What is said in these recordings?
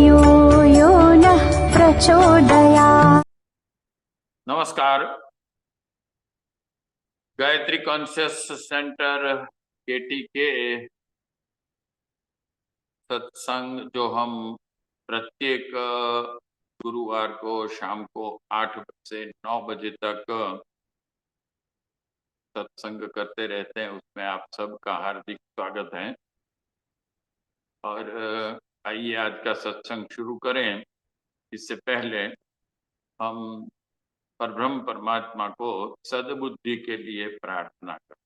धियो यो नः प्रचोदयात्। नमस्कार। गायत्री कॉन्शियस सेंटर केटी के सत्संग जो हम प्रत्येक गुरुवार को शाम को 8 से 9 बजे तक सत्संग करते रहते हैं, उसमें आप सबका हार्दिक स्वागत है। और आइए आज का सत्संग शुरू करें। इससे पहले हम परब्रह्म परमात्मा को सद्बुद्धि के लिए प्रार्थना करें।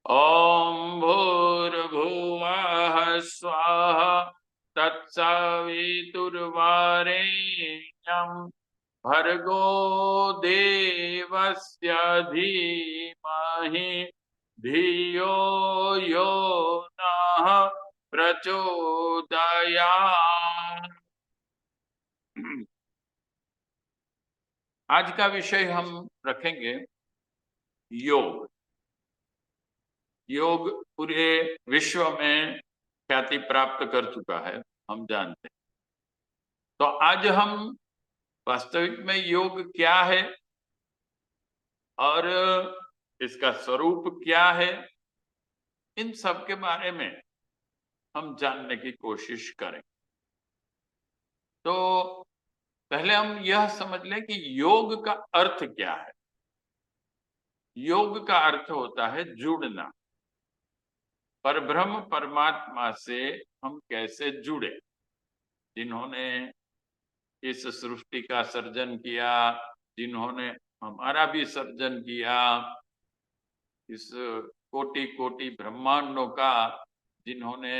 ओम भूर्भुवः स्वाहा तत्सवितुर्वरेण्यं भर्गो देवस्य धीमहि धियो यो नः प्रचोदयात्। आज का विषय हम रखेंगे योग। योग पूरे विश्व में ख्याति प्राप्त कर चुका है, हम जानते हैं। तो आज हम वास्तविक में योग क्या है और इसका स्वरूप क्या है, इन सब के बारे में हम जानने की कोशिश करें। तो पहले हम यह समझ लें कि योग का अर्थ क्या है। योग का अर्थ होता है जुड़ना। परब्रह्म परमात्मा से हम कैसे जुड़े। जिन्होंने इस सृष्टि का सर्जन किया, जिन्होंने हमारा भी सर्जन किया, इस कोटि कोटि ब्रह्मांडों का जिन्होंने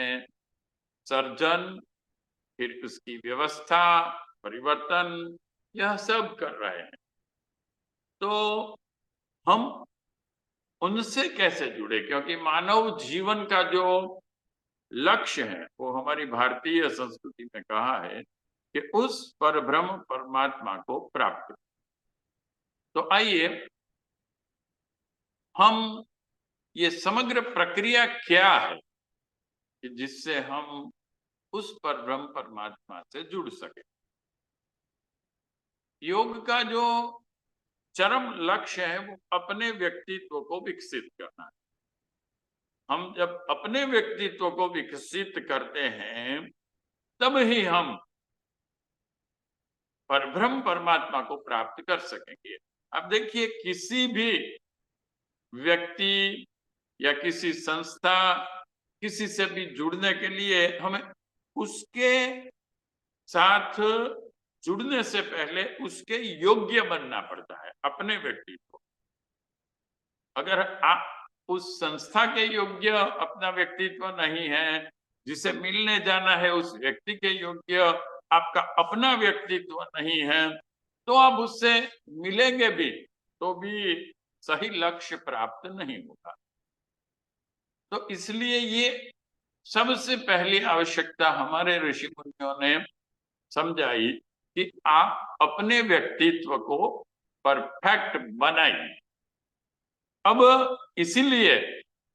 सर्जन, फिर उसकी व्यवस्था, परिवर्तन, यह सब कर रहे हैं। तो हम उनसे कैसे जुड़े, क्योंकि मानव जीवन का जो लक्ष्य है वो हमारी भारतीय संस्कृति में कहा है कि उस परब्रह्म परमात्मा को प्राप्त करें। तो आइए हम ये समग्र प्रक्रिया क्या है कि जिससे हम उस परब्रह्म परमात्मा से जुड़ सके। योग का जो चरम लक्ष्य है वो अपने व्यक्तित्व को विकसित करना है। हम जब अपने व्यक्तित्व को विकसित करते हैं तब ही हम परब्रह्म परमात्मा को प्राप्त कर सकेंगे। अब देखिए, किसी भी व्यक्ति या किसी संस्था, किसी से भी जुड़ने के लिए हमें उसके साथ जुड़ने से पहले उसके योग्य बनना पड़ता है, अपने व्यक्तित्व। अगर आप उस संस्था के योग्य अपना व्यक्तित्व नहीं है, जिसे मिलने जाना है उस व्यक्ति के योग्य आपका अपना व्यक्तित्व नहीं है, तो आप उससे मिलेंगे भी तो भी सही लक्ष्य प्राप्त नहीं होगा। तो इसलिए ये सबसे पहली आवश्यकता हमारे ऋषि मुनियों ने समझाई कि आप अपने व्यक्तित्व को परफेक्ट बनाइए। अब इसीलिए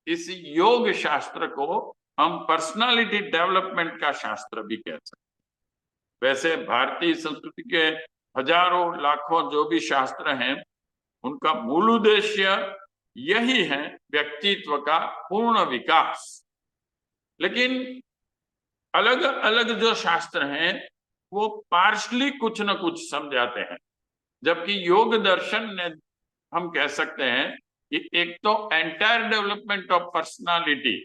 इस योग शास्त्र को हम पर्सनालिटी डेवलपमेंट का शास्त्र भी कह सकते हैं। वैसे भारतीय संस्कृति के हजारों लाखों जो भी शास्त्र हैं, उनका मूल उद्देश्य यही है, व्यक्तित्व का पूर्ण विकास। लेकिन अलग अलग जो शास्त्र हैं वो पार्शली कुछ न कुछ समझाते हैं, जबकि योग दर्शन ने हम कह सकते हैं कि एक तो एंटायर डेवलपमेंट ऑफ पर्सनालिटी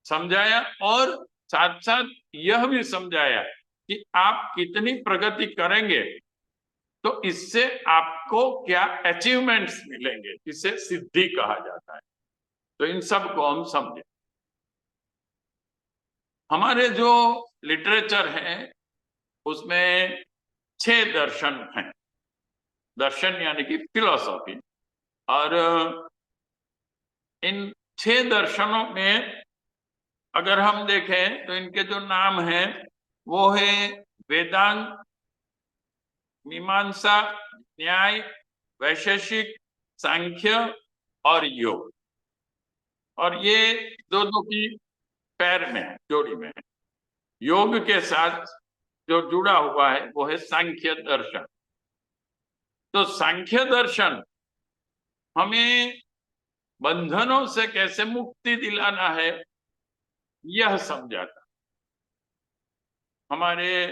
समझाया और साथ साथ यह भी समझाया कि आप कितनी प्रगति करेंगे तो इससे आपको क्या अचीवमेंट्स मिलेंगे, इसे सिद्धि कहा जाता है। तो इन सब को हम समझे। हमारे जो लिटरेचर है उसमें 6 दर्शन हैं। दर्शन यानी कि फिलॉसफी। और इन 6 दर्शनों में अगर हम देखें तो इनके जो नाम हैं वो है वेदांग, मीमांसा, न्याय, वैशेषिक, सांख्य और योग। और ये दो दो की पैर में है, जोड़ी में है। योग के साथ जो जुड़ा हुआ है वो है सांख्य दर्शन। तो सांख्य दर्शन हमें बंधनों से कैसे मुक्ति दिलाना है यह समझाता। हमारे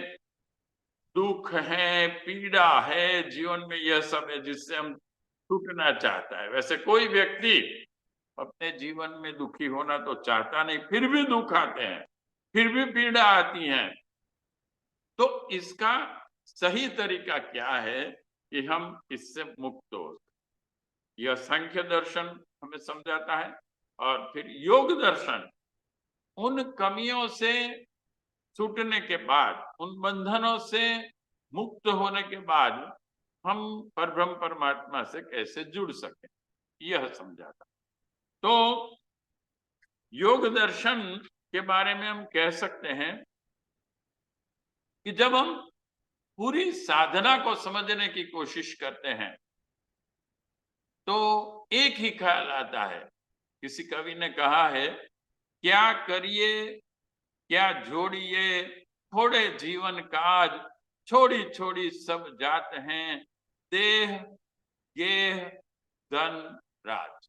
दुख है, पीड़ा है जीवन में, यह सब है जिससे हम छूटना चाहता है। वैसे कोई व्यक्ति अपने जीवन में दुखी होना तो चाहता नहीं, फिर भी दुख आते हैं, फिर भी पीड़ा आती है। तो इसका सही तरीका क्या है कि हम इससे मुक्त हो। यह सांख्य दर्शन हमें समझाता है। और फिर योग दर्शन उन कमियों से छूटने के बाद, उन बंधनों से मुक्त होने के बाद हम परब्रह्म परमात्मा से कैसे जुड़ सके, यह समझाता। तो योग दर्शन के बारे में हम कह सकते हैं कि जब हम पूरी साधना को समझने की कोशिश करते हैं तो एक ही ख्याल आता है। किसी कवि ने कहा है, क्या करिए क्या जोड़िए थोड़े जीवन काज, छोड़ी छोड़ी सब जात हैं, देह गेह धन राज।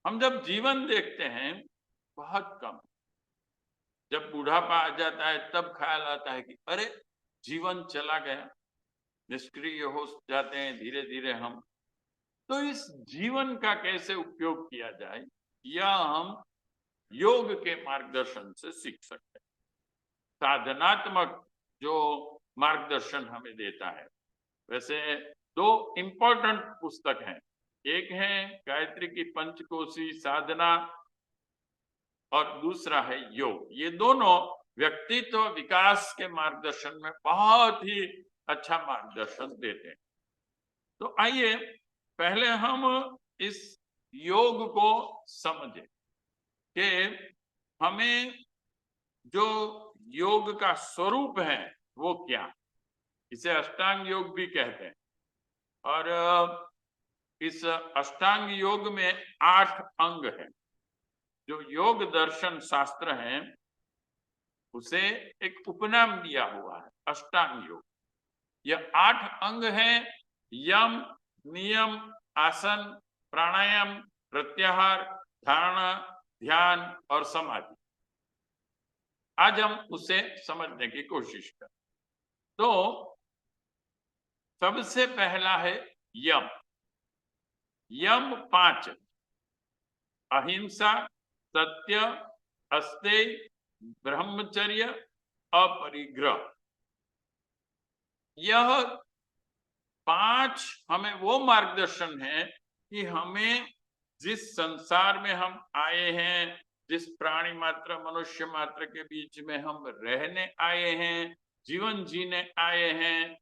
हम जब जीवन देखते हैं बहुत कम, जब बुढ़ापा आ जाता है तब ख्याल आता है कि अरे जीवन चला गया, निष्क्रिय हो जाते हैं धीरे धीरे हम। तो इस जीवन का कैसे उपयोग किया जाए यह हम योग के मार्गदर्शन से सीख सकते हैं। साधनात्मक जो मार्गदर्शन हमें देता है। वैसे दो इंपॉर्टेंट पुस्तक हैं, एक है गायत्री की पंचकोशी साधना और दूसरा है योग। ये दोनों व्यक्तित्व विकास के मार्गदर्शन में बहुत ही अच्छा मार्गदर्शन देते हैं। तो आइए पहले हम इस योग को समझें कि हमें जो योग का स्वरूप है वो क्या। इसे अष्टांग योग भी कहते हैं। और इस अष्टांग योग में 8 अंग हैं। जो योग दर्शन शास्त्र है उसे एक उपनाम दिया हुआ है अष्टांग योग। यह 8 अंग हैं, यम, नियम, आसन, प्राणायाम, प्रत्याहार, धारणा, ध्यान और समाधि। आज हम उसे समझने की कोशिश करें। तो सबसे पहला है यम। यम 5, अहिंसा, सत्य, अस्तेय, ब्रह्मचर्य, अपरिग्रह। यह 5 हमें वो मार्गदर्शन है कि हमें जिस संसार में हम आए हैं, जिस प्राणी मात्र मनुष्य मात्र के बीच में हम रहने आए हैं, जीवन जीने आए हैं,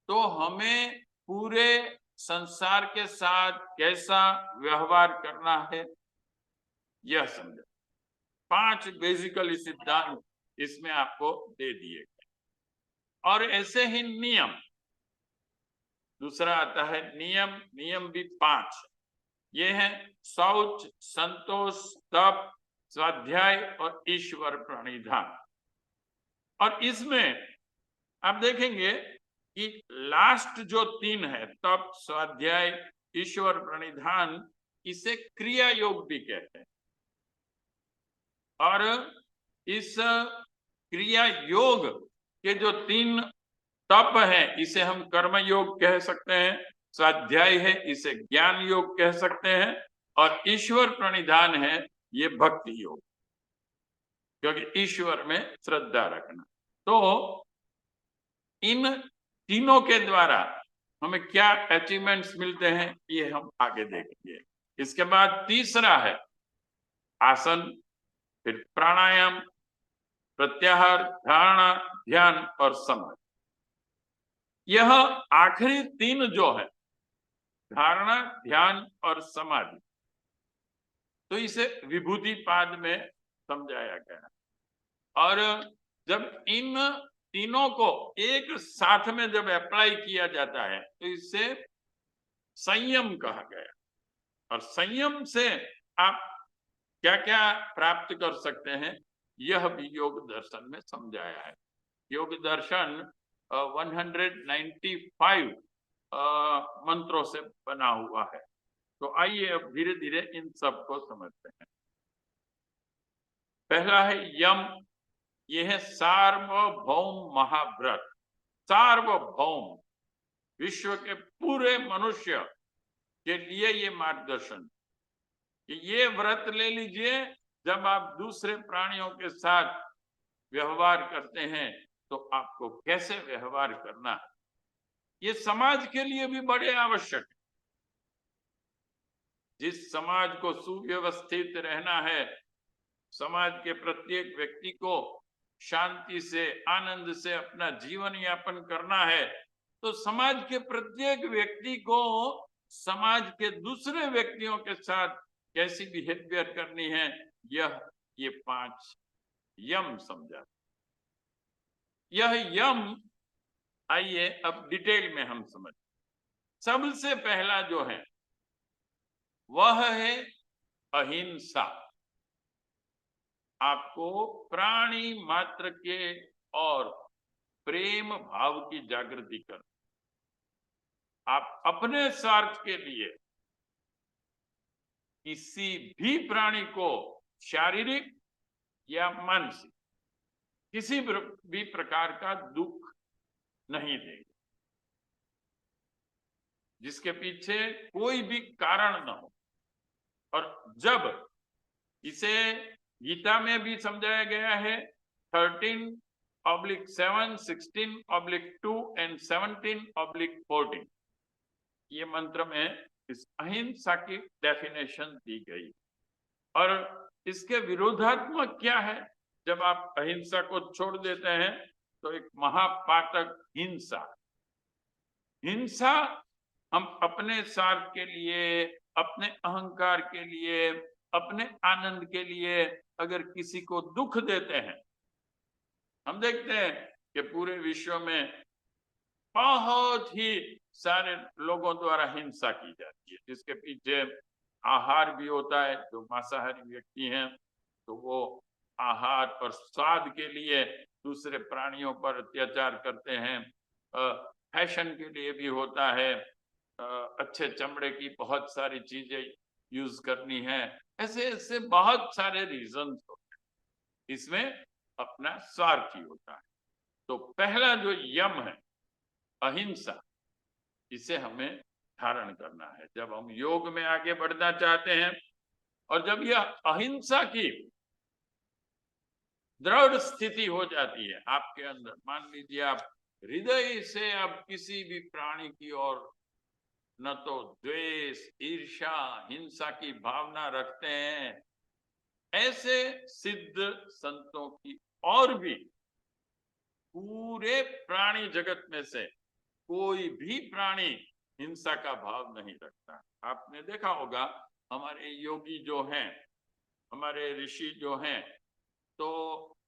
तो हमें पूरे संसार के साथ कैसा व्यवहार करना है यह समझो। 5 बेसिकली सिद्धांत इसमें आपको दे दिए गए। और ऐसे ही नियम, दूसरा आता है नियम। नियम भी 5 ये है शौच, संतोष, तप, स्वाध्याय और ईश्वर प्रणिधान। और इसमें आप देखेंगे कि लास्ट जो 3 है, तप, स्वाध्याय, ईश्वर प्रणिधान, इसे क्रिया योग भी कहते हैं। और इस क्रिया योग के जो 3 तप है इसे हम कर्म योग कह सकते हैं, स्वाध्याय है इसे ज्ञान योग कह सकते हैं, और ईश्वर प्रणिधान है ये भक्ति योग, क्योंकि ईश्वर में श्रद्धा रखना। तो इन तीनों के द्वारा हमें क्या अचीवमेंट्स मिलते हैं ये हम आगे देखेंगे। इसके बाद तीसरा है आसन, फिर प्राणायाम, प्रत्याहार, धारणा, ध्यान और समाधि। यह आखिरी 3 जो है धारणा, ध्यान और समाधि, तो इसे विभूति पाद में समझाया गया है। और जब इन तीनों को एक साथ में जब अप्लाई किया जाता है तो इसे संयम कहा गया। और संयम से आप क्या क्या प्राप्त कर सकते हैं यह भी योग दर्शन में समझाया है। योग दर्शन 195 मंत्रों से बना हुआ है। तो आइए अब धीरे धीरे इन सब को समझते हैं। पहला है यम। ये है सार्वभौम महाव्रत। सार्वभौम, विश्व के पूरे मनुष्य के लिए ये मार्गदर्शन कि ये व्रत ले लीजिए। जब आप दूसरे प्राणियों के साथ व्यवहार करते हैं तो आपको कैसे व्यवहार करना है, ये समाज के लिए भी बड़े आवश्यक है। जिस समाज को सुव्यवस्थित रहना है, समाज के प्रत्येक व्यक्ति को शांति से, आनंद से अपना जीवन यापन करना है, तो समाज के प्रत्येक व्यक्ति को समाज के दूसरे व्यक्तियों के साथ कैसी बिहेवियर करनी है, ये 5 यम समझा। यह यम, आइए अब डिटेल में हम समझ। सबसे पहला जो है वह है अहिंसा। आपको प्राणी मात्र के और प्रेम भाव की जागृति कर, आप अपने स्वार्थ के लिए किसी भी प्राणी को शारीरिक या मानसिक किसी भी प्रकार का दुख नहीं देंगे, जिसके पीछे कोई भी कारण न हो। और जब इसे गीता में भी समझाया गया है 13/7, 16/2 एंड 17/14, ये मंत्र में इस अहिंसा की डेफिनेशन दी गई। और इसके विरोधात्मक क्या है? जब आप अहिंसा को छोड़ देते हैं तो एक महापातक हिंसा। हिंसा हम अपने स्वार्थ के लिए, अपने अहंकार के लिए, अपने आनंद के लिए अगर किसी को दुख देते हैं, हम देखते हैं कि पूरे विश्व में बहुत ही सारे लोगों द्वारा हिंसा की जाती है, जिसके पीछे आहार भी होता है। जो मांसाहारी व्यक्ति हैं तो वो आहार और स्वाद के लिए दूसरे प्राणियों पर अत्याचार करते हैं। फैशन के लिए भी होता है, अच्छे चमड़े की बहुत सारी चीजें यूज करनी है। ऐसे ऐसे बहुत सारे रीजंस होते हैं, इसमें अपना स्वार्थ ही होता है। तो पहला जो यम है अहिंसा, इसे हमें धारण करना है जब हम योग में आगे बढ़ना चाहते हैं। और जब यह अहिंसा की दृढ़ स्थिति हो जाती है आपके अंदर, मान लीजिए आप हृदय से अब किसी भी प्राणी की ओर न तो द्वेष, ईर्ष्या, हिंसा की भावना रखते हैं, ऐसे सिद्ध संतों की और भी पूरे प्राणी जगत में से कोई भी प्राणी हिंसा का भाव नहीं रखता। आपने देखा होगा हमारे योगी जो हैं, हमारे ऋषि जो हैं, तो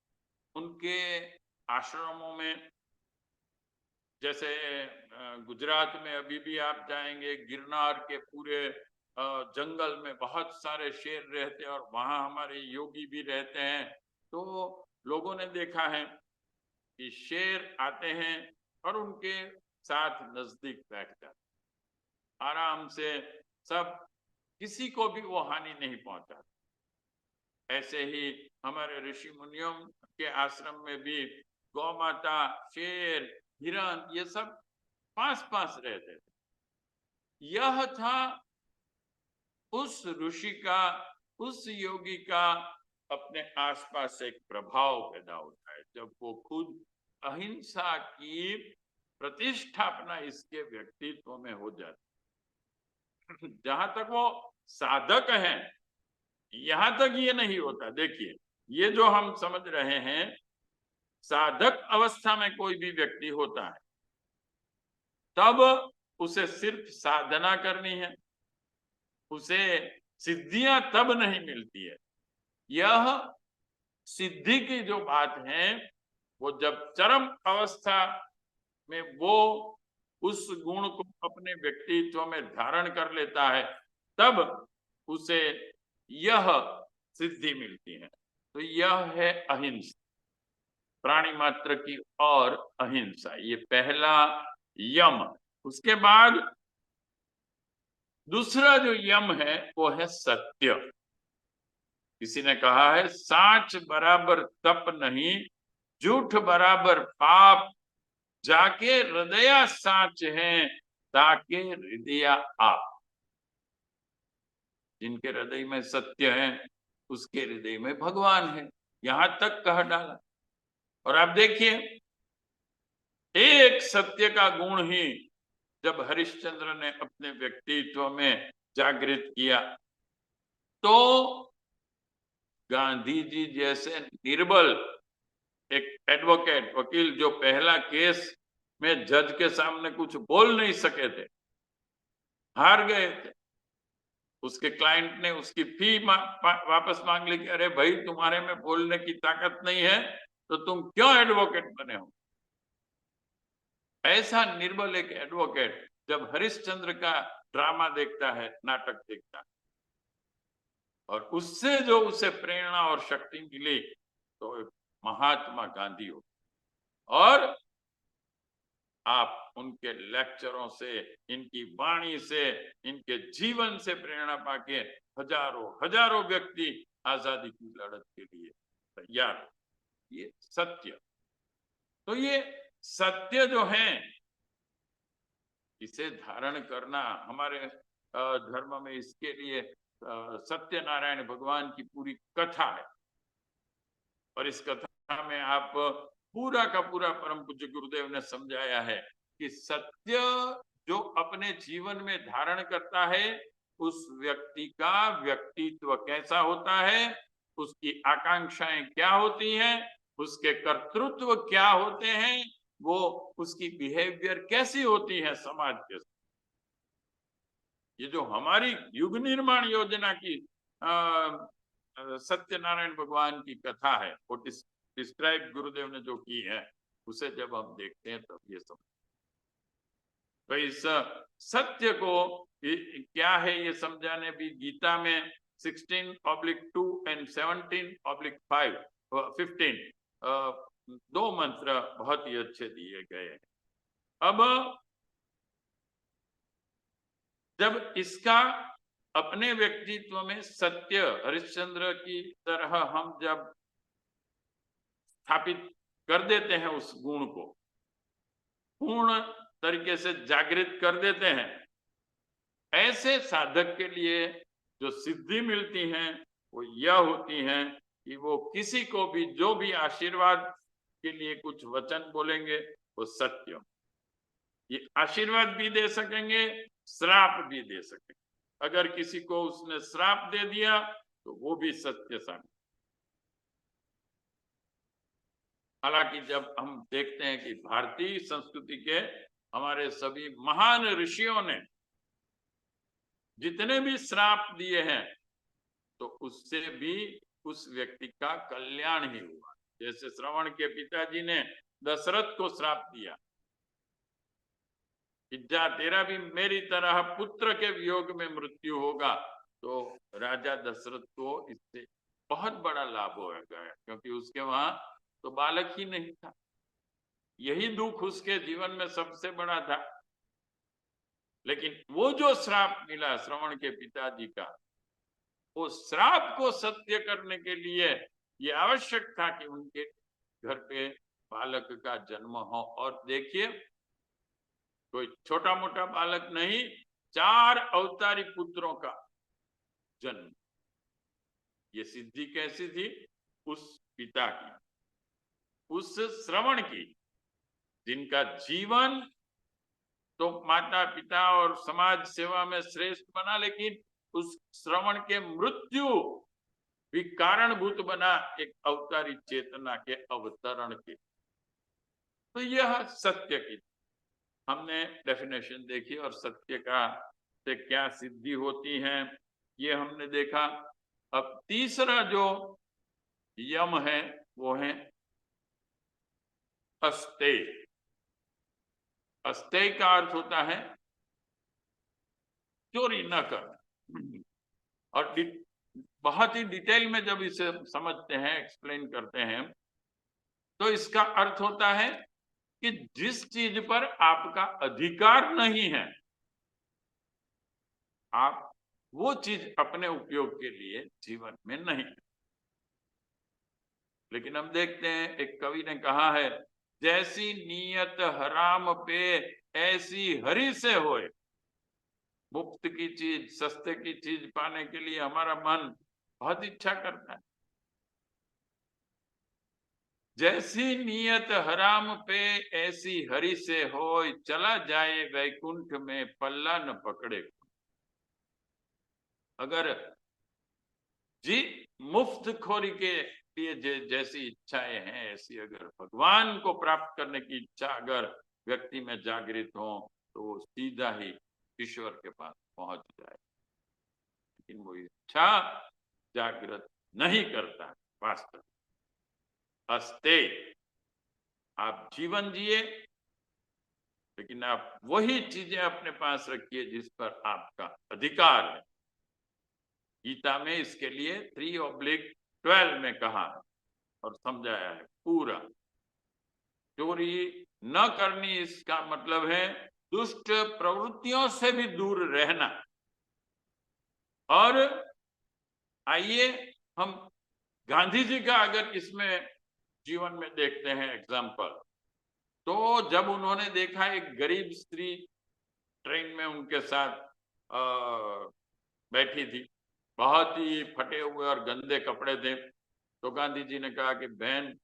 उनके आश्रमों में, जैसे गुजरात में अभी भी आप जाएंगे, गिरनार के पूरे जंगल में बहुत सारे शेर रहते हैं और वहां हमारे योगी भी रहते हैं। तो लोगों ने देखा है कि शेर आते हैं और उनके साथ नजदीक बैठ जाते, आराम से, सब, किसी को भी वो हानि नहीं पहुंचाते। ऐसे ही हमारे ऋषि मुनियों के आश्रम में भी गौ माता, शेर, हिरण, ये सब पास पास रहते थे। यह था उस ऋषि का, उस योगी का अपने आसपास एक प्रभाव पैदा होता है जब वो खुद अहिंसा की प्रतिष्ठापना इसके व्यक्तित्व में हो जाती। जहां तक वो साधक हैं, यहां तक ये नहीं होता। देखिए, ये जो हम समझ रहे हैं, साधक अवस्था में कोई भी व्यक्ति होता है तब उसे सिर्फ साधना करनी है, उसे सिद्धियां तब नहीं मिलती है। यह सिद्धि की जो बात है वो जब चरम अवस्था में वो उस गुण को अपने व्यक्तित्व में धारण कर लेता है, तब उसे यह सिद्धि मिलती है। तो यह है अहिंसा। प्राणी मात्र की और अहिंसा, ये पहला यम। उसके बाद दूसरा जो यम है वो है सत्य। किसी ने कहा है साच बराबर तप नहीं, झूठ बराबर पाप, जाके हृदया साच है, ताके हृदया आप। जिनके हृदय में सत्य है उसके हृदय में भगवान है, यहां तक कह डाला। और आप देखिए, एक सत्य का गुण ही जब हरिश्चंद्र ने अपने व्यक्तित्व में जागृत किया, तो गांधी जी जैसे निर्बल एक एडवोकेट, वकील, जो पहला केस में जज के सामने कुछ बोल नहीं सके थे, हार गए थे, उसके क्लाइंट ने उसकी फी वापस मांग ली कि अरे भाई, तुम्हारे में बोलने की ताकत नहीं है तो तुम क्यों एडवोकेट बने हो। ऐसा निर्बल एक एडवोकेट जब हरिश्चंद्र का ड्रामा देखता है, नाटक देखता है, और उससे जो उसे प्रेरणा और शक्ति मिली, तो महात्मा गांधी हो। और आप उनके लेक्चरों से, इनकी वाणी से, इनके जीवन से प्रेरणा पाके हजारों हजारों व्यक्ति आजादी की लड़त के लिए तैयार। ये सत्य। तो ये सत्य जो है, इसे धारण करना हमारे धर्म में, इसके लिए सत्यनारायण भगवान की पूरी कथा है। और इस कथा में आप पूरा का पूरा परम पूज्य गुरुदेव ने समझाया है कि सत्य जो अपने जीवन में धारण करता है, उस व्यक्ति का व्यक्तित्व कैसा होता है, उसकी आकांक्षाएं क्या होती हैं, उसके कर्तृत्व क्या होते हैं, वो उसकी बिहेवियर कैसी होती है समाज के साथ। ये जो हमारी युग निर्माण योजना की सत्यनारायण भगवान की कथा है, वो डिस्क्राइब गुरुदेव ने जो की है, उसे जब हम देखते हैं तब ये समझ। तो इस सत्य को क्या है ये समझाने भी गीता में 16/2 एंड 17/5 15 दो मंत्र बहुत ही अच्छे दिए गए हैं। अब जब इसका अपने व्यक्तित्व में सत्य हरिश्चंद्र की तरह हम जब स्थापित कर देते हैं, उस गुण को पूर्ण तरीके से जागृत कर देते हैं, ऐसे साधक के लिए जो सिद्धि मिलती हैं वो यह होती हैं कि वो किसी को भी जो भी आशीर्वाद के लिए कुछ वचन बोलेंगे वो सत्य। ये आशीर्वाद भी दे सकेंगे, श्राप भी दे सकेंगे। अगर किसी को उसने श्राप दे दिया तो वो भी सत्य साबित। हालांकि जब हम देखते हैं कि भारतीय संस्कृति के हमारे सभी महान ऋषियों ने जितने भी श्राप दिए हैं, तो उससे भी उस व्यक्ति का कल्याण ही हुआ। जैसे श्रवण के पिताजी ने दशरथ को श्राप दिया कि जा, तेरा भी मेरी तरह पुत्र के वियोग में मृत्यु होगा, तो राजा दशरथ को इससे बहुत बड़ा लाभ हो गया, क्योंकि उसके वहां तो बालक ही नहीं था। यही दुख उसके जीवन में सबसे बड़ा था। लेकिन वो जो श्राप मिला श्रवण के पिताजी का, वो श्राप को सत्य करने के लिए ये आवश्यक था कि उनके घर पे बालक का जन्म हो। और देखिए, कोई छोटा मोटा बालक नहीं, 4 अवतारी पुत्रों का जन्म। ये सिद्धि कैसी थी? उस पिता की, उस श्रवण की, जिनका जीवन तो माता पिता और समाज सेवा में श्रेष्ठ बना, लेकिन उस श्रवण के मृत्यु भी कारणभूत बना एक अवतारी चेतना के अवतरण के। तो यह सत्य की हमने डेफिनेशन देखी, और सत्य का से क्या सिद्धि होती है ये हमने देखा। अब तीसरा जो यम है वो है अस्तेय। अस्तेय का अर्थ होता है चोरी न करना। और बहुत ही डिटेल में जब इसे समझते हैं, एक्सप्लेन करते हैं, तो इसका अर्थ होता है कि जिस चीज पर आपका अधिकार नहीं है, आप वो चीज अपने उपयोग के लिए जीवन में नहीं। लेकिन हम देखते हैं, एक कवि ने कहा है, जैसी नीयत हराम पे ऐसी हरि से होए। मुफ्त की चीज, सस्ते की चीज पाने के लिए हमारा मन बहुत इच्छा करता है। जैसी नीयत हराम पे ऐसी हरि से होए, चला जाए वैकुंठ में पल्ला न पकड़े। अगर जी मुफ्त खोरी के लिए जैसी इच्छाएं हैं, ऐसी अगर भगवान को प्राप्त करने की इच्छा अगर व्यक्ति में जागृत हो, तो वो सीधा ही ईश्वर के पास पहुंच जाए। लेकिन वो इच्छा जागृत नहीं करता वास्तव। अस्ते आप जीवन जिए, लेकिन आप वही चीजें अपने पास रखिए जिस पर आपका अधिकार है। गीता में इसके लिए 3/12 में कहा है और समझाया है पूरा। चोरी न करनी, इसका मतलब है दुष्ट प्रवृत्तियों से भी दूर रहना। और आइए हम गांधी जी का अगर इसमें जीवन में देखते हैं एग्जाम्पल, तो जब उन्होंने देखा एक गरीब स्त्री ट्रेन में उनके साथ बैठी थी, बहुत ही फटे हुए और गंदे कपड़े थे, तो गांधी जी ने कहा कि बहन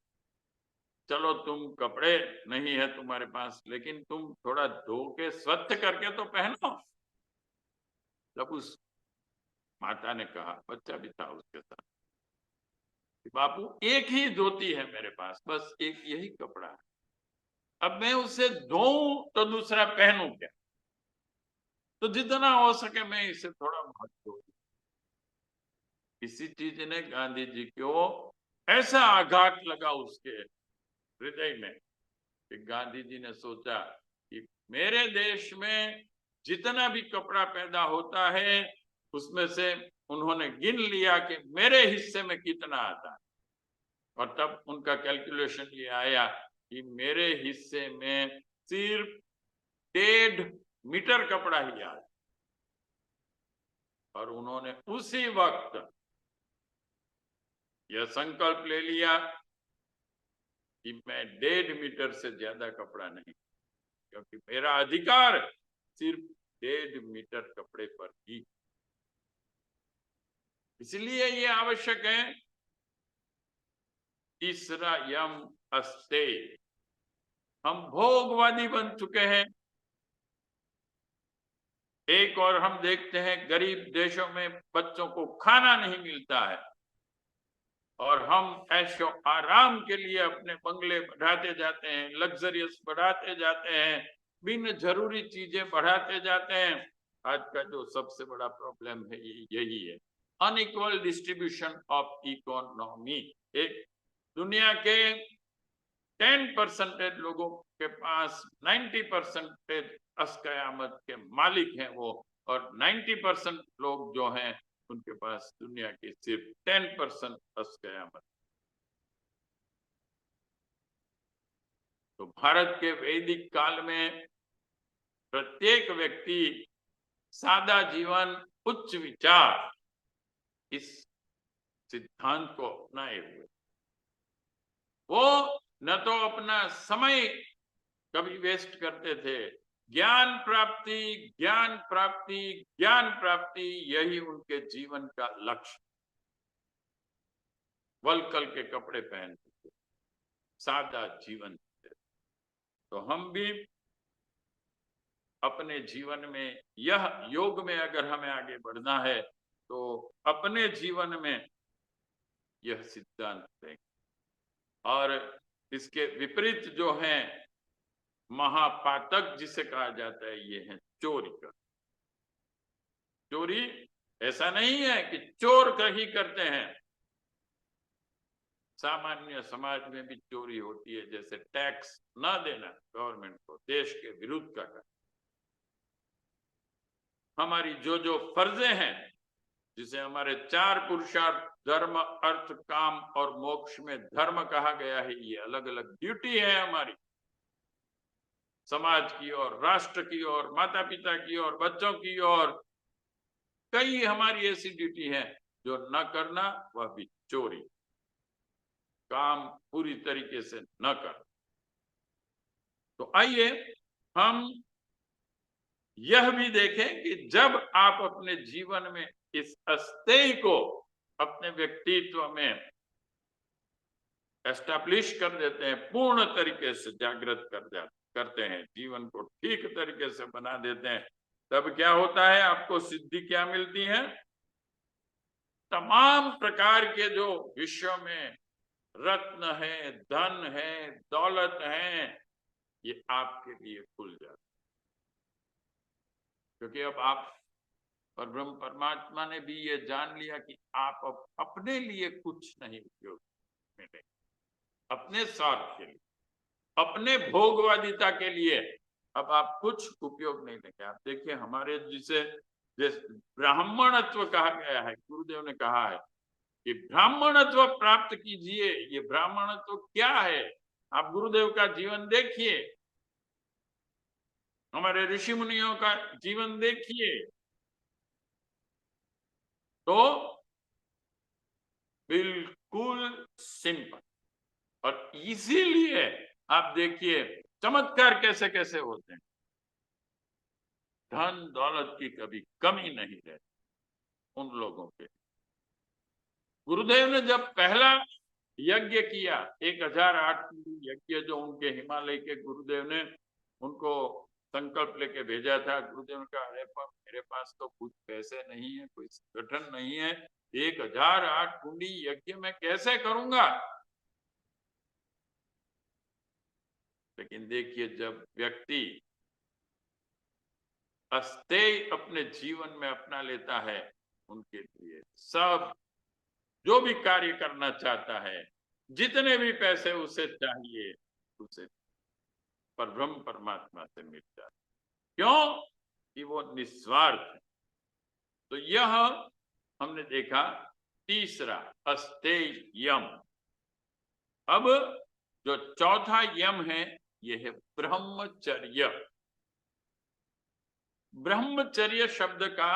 चलो, तुम कपड़े नहीं है तुम्हारे पास, लेकिन तुम थोड़ा धो के स्वच्छ करके तो पहनो। जब उस माता ने कहा, बच्चा भी था उसके साथ, बापू एक ही धोती है मेरे पास, बस एक यही कपड़ा है, अब मैं उसे धोऊं तो दूसरा पहनूं क्या? तो जितना हो सके मैं इसे थोड़ा बहुत धो। इसी चीज ने गांधी जी को ऐसा आघात लगा उसके हृदय में कि गांधी जी ने सोचा कि मेरे देश में जितना भी कपड़ा पैदा होता है, उसमें से उन्होंने गिन लिया कि मेरे हिस्से में कितना आता है, और तब उनका कैलकुलेशन ये आया कि मेरे हिस्से में सिर्फ 1.5 मीटर कपड़ा ही आया। और उन्होंने उसी वक्त यह संकल्प ले लिया कि मैं 1.5 मीटर से ज्यादा कपड़ा नहीं, क्योंकि मेरा अधिकार सिर्फ 1.5 मीटर कपड़े पर ही। इसलिए ये आवश्यक है, तीसरा यम अस्ते। हम भोगवादी बन चुके हैं। एक और हम देखते हैं, गरीब देशों में बच्चों को खाना नहीं मिलता है, और हम ऐशो आराम के लिए अपने बंगले बढ़ाते जाते हैं, लग्जरियस बढ़ाते जाते हैं, बिन जरूरी चीजें बढ़ाते जाते हैं। आज का जो सबसे बड़ा प्रॉब्लम है यही है, अनइक्वल डिस्ट्रीब्यूशन ऑफ इकोनॉमी। एक दुनिया के 10% लोगों के पास 90% अस्कयामत के मालिक हैं वो, और 90% लोग जो हैं उनके पास दुनिया के सिर्फ 10% अस्कयामत। तो भारत के वैदिक काल में प्रत्येक व्यक्ति सादा जीवन, उच्च विचार, इस सिद्धांत को अपनाए हुए, वो न तो अपना समय कभी वेस्ट करते थे। ज्ञान प्राप्ति, ज्ञान प्राप्ति, ज्ञान प्राप्ति, यही उनके जीवन का लक्ष्य। वलकल के कपड़े पहनते थे, सादा जीवन थे। तो हम भी अपने जीवन में यह योग में अगर हमें आगे बढ़ना है, तो अपने जीवन में यह सिद्धांत दें। और इसके विपरीत जो है महापातक जिसे कहा जाता है, ये है चोरी का। चोरी ऐसा नहीं है कि चोर कहीं करते हैं, सामान्य समाज में भी चोरी होती है, जैसे टैक्स ना देना गवर्नमेंट को, देश के विरुद्ध का करना। हमारी जो जो फर्जे हैं, जिसे हमारे 4 पुरुषार्थ धर्म अर्थ काम और मोक्ष में धर्म कहा गया है, ये अलग अलग ड्यूटी है हमारी, समाज की और राष्ट्र की और माता पिता की और बच्चों की, और कई हमारी ऐसी ड्यूटी है जो न करना, वह भी चोरी, काम पूरी तरीके से न कर। तो आइए हम यह भी देखें कि जब आप अपने जीवन में इस अस्तेय को अपने व्यक्तित्व में एस्टैब्लिश कर देते हैं, पूर्ण तरीके से जागृत करते हैं, जीवन को ठीक तरीके से बना देते हैं, तब क्या होता है, आपको सिद्धि क्या मिलती है? तमाम प्रकार के जो विश्व में रत्न है, धन है, दौलत है, ये आपके लिए खुल जाता, क्योंकि अब आप और ब्रह्म परमात्मा ने भी ये जान लिया कि आप अब अपने लिए कुछ नहीं उपयोग मिले, अपने स्वार्थ के लिए, अपने भोगवादिता के लिए अब आप कुछ उपयोग नहीं लेंगे। आप देखिए हमारे जिसे ब्राह्मणत्व कहा गया है, गुरुदेव ने कहा है कि ब्राह्मणत्व प्राप्त कीजिए। ये ब्राह्मणत्व क्या है? आप गुरुदेव का जीवन देखिए, हमारे ऋषि मुनियों का जीवन देखिए, तो बिल्कुल सिंपल। और इसीलिए आप देखिए चमत्कार कैसे कैसे होते हैं, धन दौलत की कभी कमी नहीं रहती उन लोगों के। गुरुदेव ने जब पहला यज्ञ किया, 1008 यज्ञ जो उनके हिमालय के गुरुदेव ने उनको संकल्प लेके भेजा था, गुरुदेव ने कहा अरे पर मेरे पास तो कुछ पैसे नहीं है, कोई संगठन नहीं है, 1008 कुंडी यज्ञ में कैसे करूंगा? लेकिन देखिए जब व्यक्ति अस्तेय अपने जीवन में अपना लेता है, उनके लिए सब जो भी कार्य करना चाहता है, जितने भी पैसे उसे चाहिए, उसे पर ब्रह्म परमात्मा से मिल जाता। क्यों? कि वो निस्वार्थ है। तो यह हमने देखा तीसरा अस्तेय यम। अब जो चौथा यम है, यह है ब्रह्मचर्य। ब्रह्मचर्य शब्द का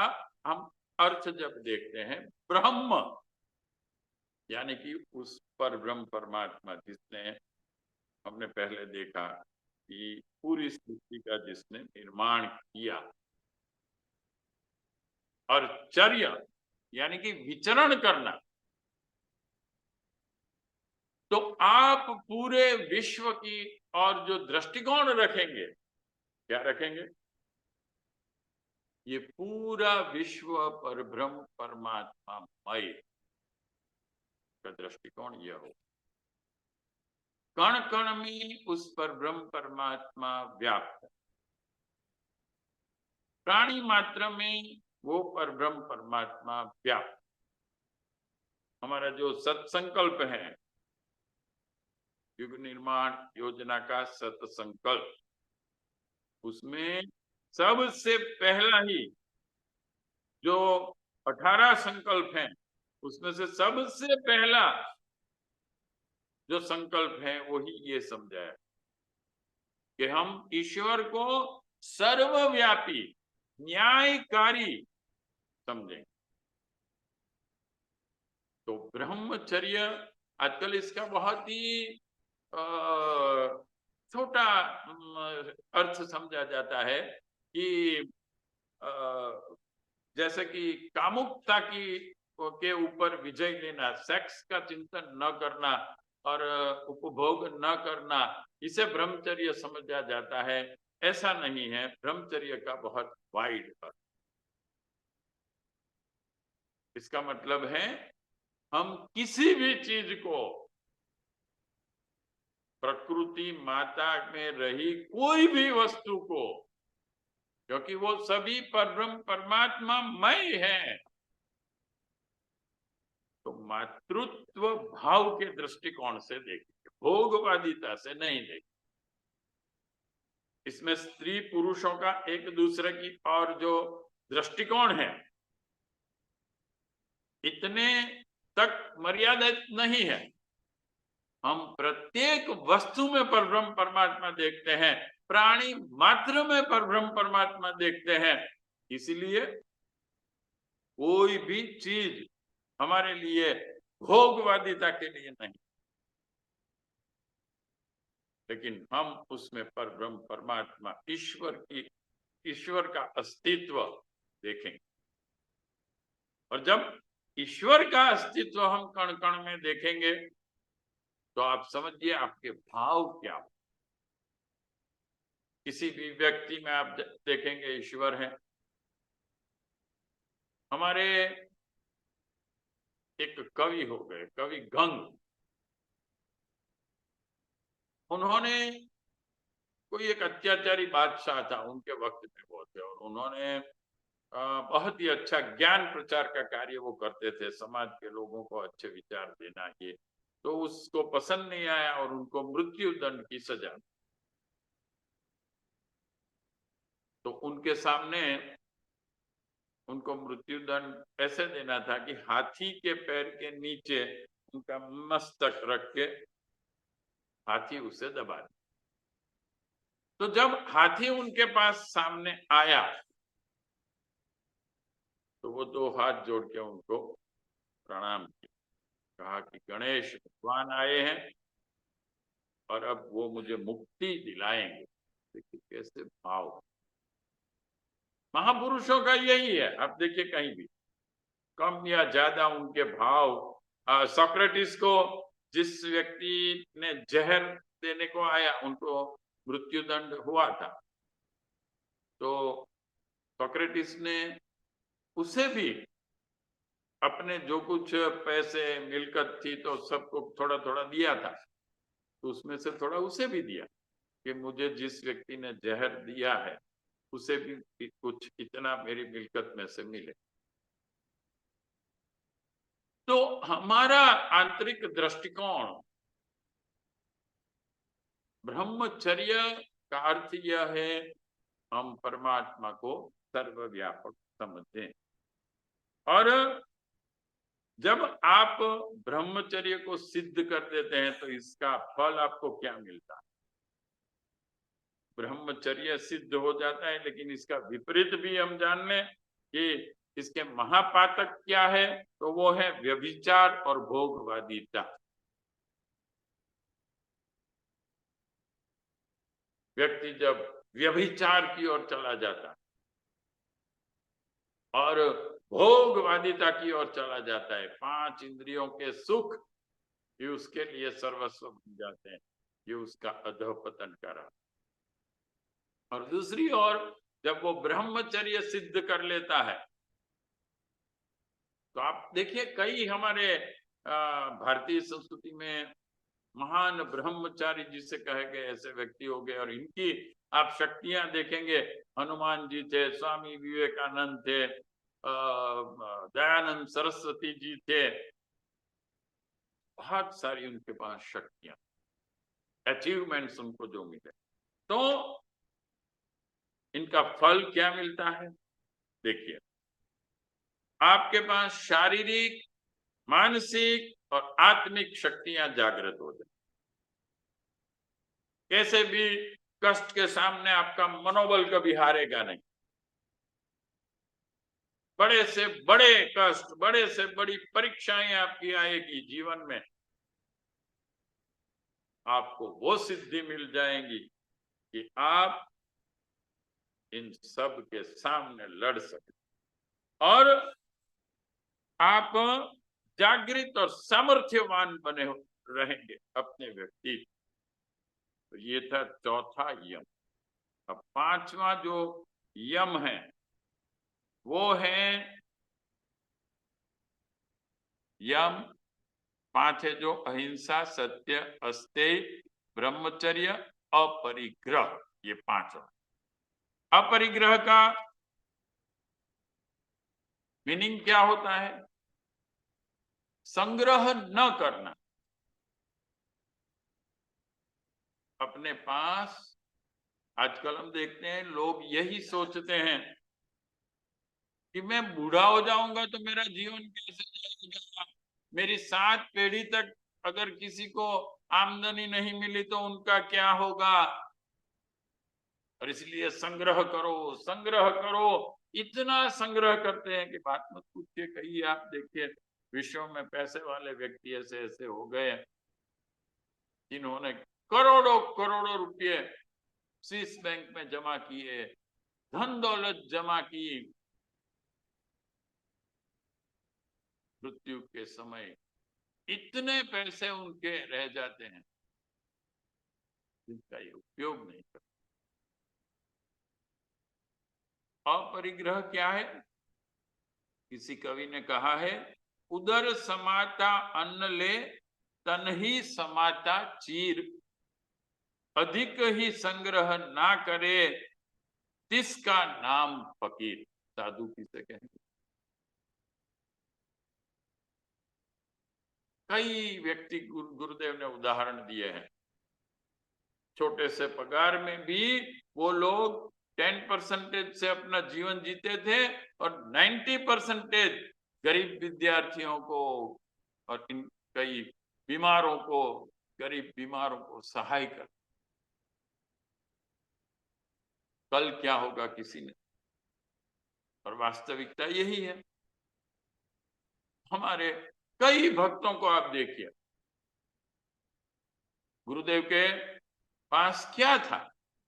हम अर्थ जब देखते हैं, ब्रह्म यानी कि उस पर ब्रह्म परमात्मा जिसने, हमने पहले देखा कि पूरी सृष्टि का जिसने निर्माण किया, और चर्य यानी कि विचरण करना। तो आप पूरे विश्व की और जो दृष्टिकोण रखेंगे, क्या रखेंगे? ये पूरा विश्व पर ब्रह्म परमात्मा मय का दृष्टिकोण यह हो। कण कण में उस पर ब्रह्म परमात्मा व्याप्त है, प्राणी मात्र में वो पर ब्रह्म परमात्मा व्याप्त। हमारा जो सत्संकल्प है, युग निर्माण योजना का सत्संकल्प, उसमें सबसे पहला ही जो 18 संकल्प हैं, उसमें से सबसे पहला जो संकल्प है वही ये समझाया कि हम ईश्वर को सर्वव्यापी न्यायकारी समझें। तो ब्रह्मचर्य आजकल इसका बहुत ही छोटा अर्थ समझा जाता है कि जैसे कि कामुकता की के ऊपर विजय लेना, सेक्स का चिंतन न करना और उपभोग न करना, इसे ब्रह्मचर्य समझा जाता है। ऐसा नहीं है, ब्रह्मचर्य का बहुत वाइड अर्थ। इसका मतलब है हम किसी भी चीज को, प्रकृति माता में रही कोई भी वस्तु को, क्योंकि वो सभी परब्रह्म परमात्मा मय है, तो मातृत्व भाव के दृष्टिकोण से देखेंगे, भोगवादिता से नहीं देखेंगे। इसमें स्त्री पुरुषों का एक दूसरे की और जो दृष्टिकोण है, इतने तक मर्यादित नहीं है। हम प्रत्येक वस्तु में परब्रह्म परमात्मा देखते हैं, प्राणी मात्र में परब्रह्म परमात्मा देखते हैं। इसलिए कोई भी चीज हमारे लिए भोगवादिता के लिए नहीं, लेकिन हम उसमें परब्रह्म परमात्मा ईश्वर का अस्तित्व देखेंगे। और जब ईश्वर का अस्तित्व हम कण कण में देखेंगे तो आप समझिए आपके भाव क्या हो। किसी भी व्यक्ति में आप देखेंगे ईश्वर है। हमारे एक कवि हो गए, कवि गंग, उन्होंने कोई एक अत्याचारी बादशाह था उनके वक्त में वो थे, और उन्होंने बहुत ही अच्छा ज्ञान प्रचार का कार्य वो करते थे, समाज के लोगों को अच्छे विचार देना। ये तो उसको पसंद नहीं आया और उनको मृत्यु दंड की सजा। तो उनके सामने उनको मृत्यु दंड ऐसे देना था कि हाथी के पैर के नीचे उनका मस्तक रख के हाथी उसे दबा दे। तो जब हाथी उनके पास सामने आया तो वो दो हाथ जोड़ के उनको प्रणाम किया, कहा कि गणेश भगवान आए हैं और अब वो मुझे मुक्ति दिलाएंगे। देखिए कैसे भाव, महापुरुषों का यही है। आप देखिए कहीं भी कम या ज्यादा उनके भाव। सोक्रेटिस को जिस व्यक्ति ने जहर देने को आया उनको मृत्युदंड हुआ था, तो सोक्रेटिस ने उसे भी अपने जो कुछ पैसे मिलकत थी तो सबको थोड़ा थोड़ा दिया था, तो उसमें से थोड़ा उसे भी दिया कि मुझे जिस व्यक्ति ने जहर दिया है उसे भी कुछ इतना मेरी मिल्कत में से मिले। तो हमारा आंतरिक दृष्टिकोण, ब्रह्मचर्य का अर्थ यह है हम परमात्मा को सर्वव्यापक समझें। और जब आप ब्रह्मचर्य को सिद्ध कर देते हैं तो इसका फल आपको क्या मिलता है? ब्रह्मचर्य सिद्ध हो जाता है, लेकिन इसका विपरीत भी हम जान लें कि इसके महापातक क्या है, तो वो है व्यभिचार और भोगवादिता। व्यक्ति जब व्यभिचार की ओर चला जाता है और भोगवादिता की ओर चला जाता है, 5 इंद्रियों के सुख ये उसके लिए सर्वस्व बन जाते हैं, ये उसका अधोपतन करा। और दूसरी ओर जब वो ब्रह्मचर्य सिद्ध कर लेता है तो आप देखिए कई हमारे भारतीय संस्कृति में महान ब्रह्मचारी जिसे कहे गए ऐसे व्यक्ति हो गए, और इनकी आप शक्तियां देखेंगे। हनुमान जी थे, स्वामी विवेकानंद थे, दयानंद सरस्वती जी थे, बहुत सारी उनके पास शक्तियां, अचीवमेंट्स उनको जो मिले। तो इनका फल क्या मिलता है? देखिए आपके पास शारीरिक, मानसिक और आत्मिक शक्तियां जागृत हो जाए। कैसे भी कष्ट के सामने आपका मनोबल कभी हारेगा नहीं। बड़े से बड़े कष्ट, बड़े से बड़ी परीक्षाएं आपकी आएगी जीवन में, आपको वो सिद्धि मिल जाएंगी कि आप इन सब के सामने लड़ सके और आप जागृत और सामर्थ्यवान बने रहेंगे अपने व्यक्ति। तो ये था चौथा यम। अब 5वां जो यम है वो है यम 5 है जो अहिंसा, सत्य, अस्तेय, ब्रह्मचर्य, अपरिग्रह। ये 5। अपरिग्रह का मीनिंग क्या होता है? संग्रह न करना। अपने पास आजकल हम देखते हैं लोग यही सोचते हैं कि मैं बूढ़ा हो जाऊंगा तो मेरा जीवन कैसे जाएगा, मेरी 7 पीढ़ी तक अगर किसी को आमदनी नहीं मिली तो उनका क्या होगा। और इसलिए संग्रह करो, संग्रह करो। इतना संग्रह करते हैं कि बात मत पूछिए। कहीं आप देखिए विश्व में पैसे वाले व्यक्ति ऐसे ऐसे हो गए जिन्होंने करोड़ों करोड़ों रुपए स्विस बैंक में जमा किए, धन दौलत जमा की। मृत्यु के समय इतने पैसे उनके रह जाते हैं जिनका ये उपयोग नहीं करते। अपरिग्रह क्या है? किसी कवि ने कहा है, उदर समाता अन्न ले, तन ही समाता चीर। अधिक ही संग्रह ना करे, तिसका नाम फकीर। साधु किसे कहेंगे? कई व्यक्ति गुरुदेव ने उदाहरण दिए हैं। छोटे से पगार में भी वो लोग 10% से अपना जीवन जीते थे और 90% गरीब विद्यार्थियों को और इन कई बीमारों को, गरीब बीमारों को सहाय कर। कल क्या होगा किसी ने, और वास्तविकता यही है। हमारे कई भक्तों को आप देखिए, गुरुदेव के पास क्या था?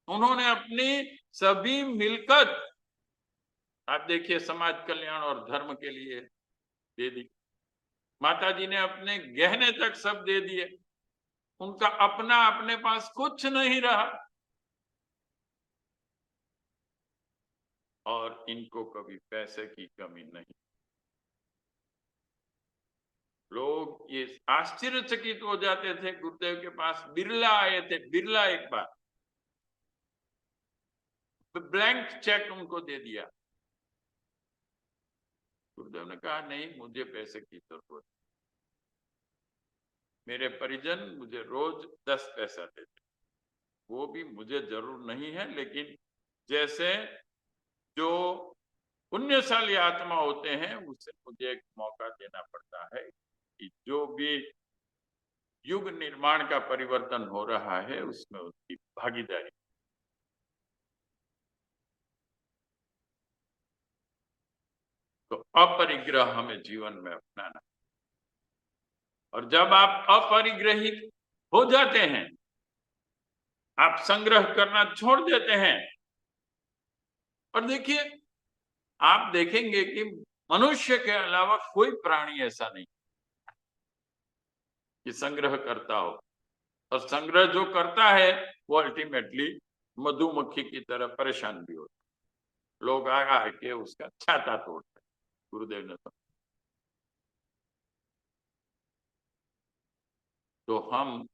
उन्होंने अपनी सभी मिलकत, आप देखिए, समाज कल्याण और धर्म के लिए दे दी। माता जी ने अपने गहने तक सब दे दिए। उनका अपना अपने पास कुछ नहीं रहा। और इनको कभी पैसे की कमी नहीं। लोग ये आश्चर्यचकित हो जाते थे। गुरुदेव के पास बिरला आए थे, बिरला एक बार ब्लैंक चेक उनको दे दिया। गुरुदेव ने कहा, नहीं, मुझे पैसे की जरूरत, मेरे परिजन मुझे रोज 10 पैसा देते, वो भी मुझे जरूर नहीं है, लेकिन जैसे जो पुण्यशाली आत्मा होते हैं उससे मुझे एक मौका देना पड़ता है कि जो भी युग निर्माण का परिवर्तन हो रहा है उसमें उसकी भागीदारी। तो अपरिग्रह हमें जीवन में अपनाना। और जब आप अपरिग्रहित हो जाते हैं, आप संग्रह करना छोड़ देते हैं। और देखिए, आप देखेंगे कि मनुष्य के अलावा कोई प्राणी ऐसा नहीं कि संग्रह करता हो। और संग्रह जो करता है वो अल्टीमेटली मधुमक्खी की तरह परेशान भी होता है। लोग आगा के उसका छाता तोड़ते हैं। गुरुदेव ने तो हम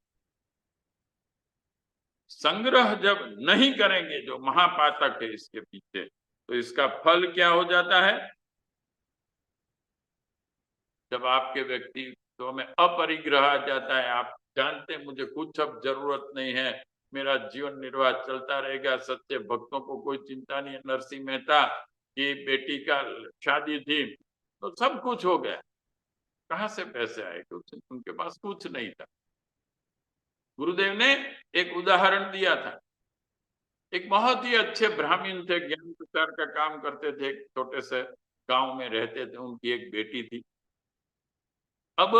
संग्रह जब नहीं करेंगे, जो महापातक है इसके पीछे, तो इसका फल क्या हो जाता है? जब आपके व्यक्तित्व में अपरिग्रह आ जाता है, आप जानते हैं मुझे कुछ अब जरूरत नहीं है, मेरा जीवन निर्वाह चलता रहेगा, सच्चे भक्तों को कोई चिंता नहीं है। नरसिंह मेहता की बेटी का शादी थी तो सब कुछ हो गया, कहां से पैसे आए? कुछ, उनके पास कुछ नहीं था। गुरुदेव ने एक उदाहरण दिया था। एक बहुत ही अच्छे ब्राह्मण थे, ज्ञान प्रचार का काम करते थे, छोटे से गांव में रहते थे, उनकी एक बेटी थी। अब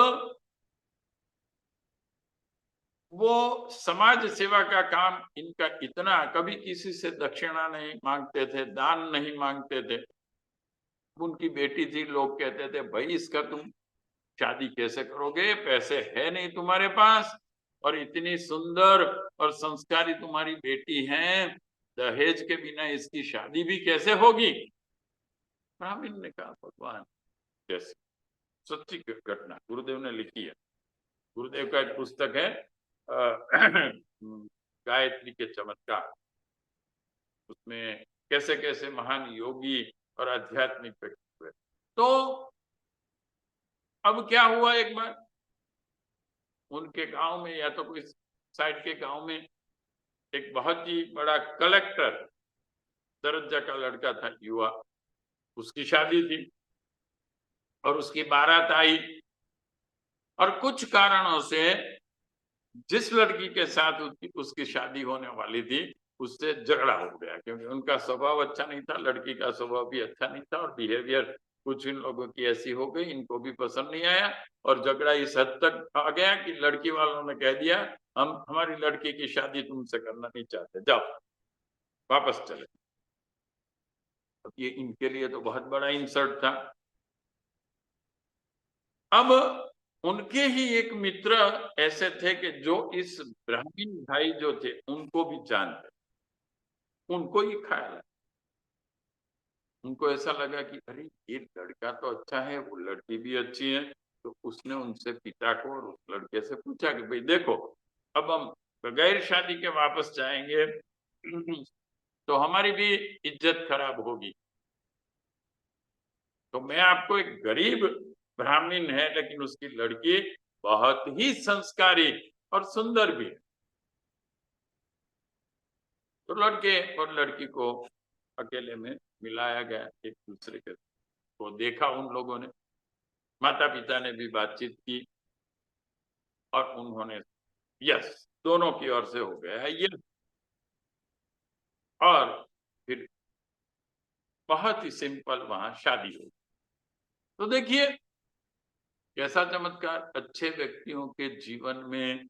वो समाज सेवा का काम इनका इतना, कभी किसी से दक्षिणा नहीं मांगते थे, दान नहीं मांगते थे। उनकी बेटी थी, लोग कहते थे, भाई इसका तुम शादी कैसे करोगे, पैसे है नहीं तुम्हारे पास, और इतनी सुंदर और संस्कारी तुम्हारी बेटी है, दहेज के बिना इसकी शादी भी कैसे होगी? ब्राह्मण ने कहा, भगवान, जैसे सच्ची घटना गुरुदेव ने लिखी है। गुरुदेव का एक पुस्तक है गायत्री के चमत्कार। उसमें कैसे कैसे महान योगी और आध्यात्मिक व्यक्ति हुए। तो अब क्या हुआ, एक बार उनके गांव में, या तो कोई साइड के गांव में, एक बहुत ही बड़ा कलेक्टर दर्जा का लड़का था, युवा, उसकी शादी थी और उसकी बारात आई। और कुछ कारणों से जिस लड़की के साथ उसकी शादी होने वाली थी उससे झगड़ा हो गया, क्योंकि उनका स्वभाव अच्छा नहीं था, लड़की का स्वभाव भी अच्छा नहीं था और बिहेवियर कुछ इन लोगों की ऐसी हो गई, इनको भी पसंद नहीं आया और झगड़ा इस हद तक आ गया कि लड़की वालों ने कह दिया हम हमारी लड़की की शादी तुमसे करना नहीं चाहते, जाओ वापस चले। अब ये इनके लिए तो बहुत बड़ा इंसल्ट था। अब उनके ही एक मित्र ऐसे थे कि जो इस ब्राह्मण भाई जो थे उनको भी जानते, उनको ही ख्याल, उनको ऐसा लगा कि अरे ये लड़का तो अच्छा है, वो लड़की भी अच्छी है, तो उसने उनसे पिता को और उस लड़के से पूछा कि भाई देखो अब हम बगैर शादी के वापस जाएंगे तो हमारी भी इज्जत खराब होगी, तो मैं आपको एक गरीब ब्राह्मण है लेकिन उसकी लड़की बहुत ही संस्कारी और सुंदर भी है, तो लड़के और लड़की को अकेले में मिलाया गया, एक दूसरे के को देखा उन लोगों ने, माता पिता ने भी बातचीत की और उन्होंने यस दोनों की ओर से हो गया है ये, और फिर बहुत ही सिंपल वहां शादी हुई। तो देखिए कैसा चमत्कार, अच्छे व्यक्तियों के जीवन में,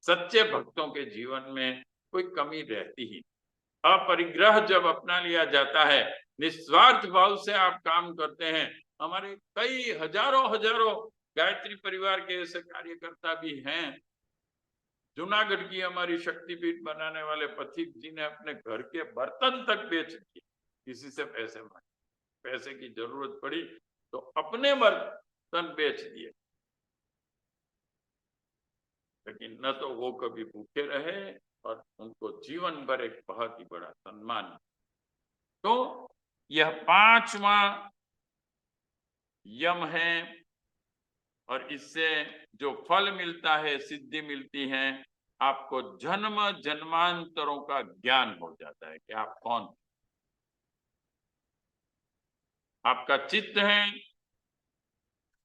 सच्चे भक्तों के जीवन में कोई कमी रहती ही, अपरिग्रह जब अपना लिया जाता है, निस्वार्थ भाव से आप काम करते हैं। हमारे कई हजारों हजारों गायत्री परिवार के ऐसे कार्यकर्ता भी हैं। जूनागढ़ की हमारी शक्तिपीठ बनाने वाले पथिक जी ने अपने घर के बर्तन तक बेच दिए, किसी से पैसे मांगे, पैसे की जरूरत पड़ी तो अपने बर्तन बेच दिए, लेकिन न तो वो कभी भूखे रहे और उनको जीवन भर एक बहुत ही बड़ा सम्मान। तो यह 5वां यम है और इससे जो फल मिलता है, सिद्धि मिलती है, आपको जन्म जन्मांतरों का ज्ञान हो जाता है कि आप कौन, आपका चित्त है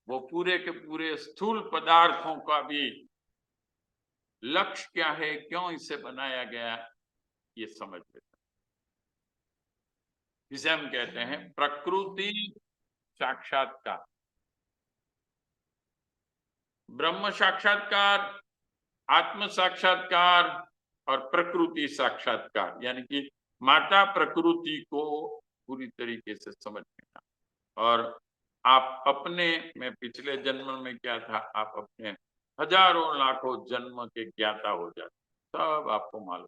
वो पूरे के पूरे स्थूल पदार्थों का भी लक्ष्य क्या है, क्यों इसे बनाया गया, ये समझ लेता है। इसे हम कहते हैं प्रकृति साक्षात्कार, ब्रह्म साक्षात्कार, आत्म साक्षात्कार और प्रकृति साक्षात्कार, यानी कि माता प्रकृति को पूरी तरीके से समझ लेना, और आप अपने में पिछले जन्म में क्या था, आप अपने हजारों लाखों जन्म के ज्ञाता हो जाते, सब आपको मालूम,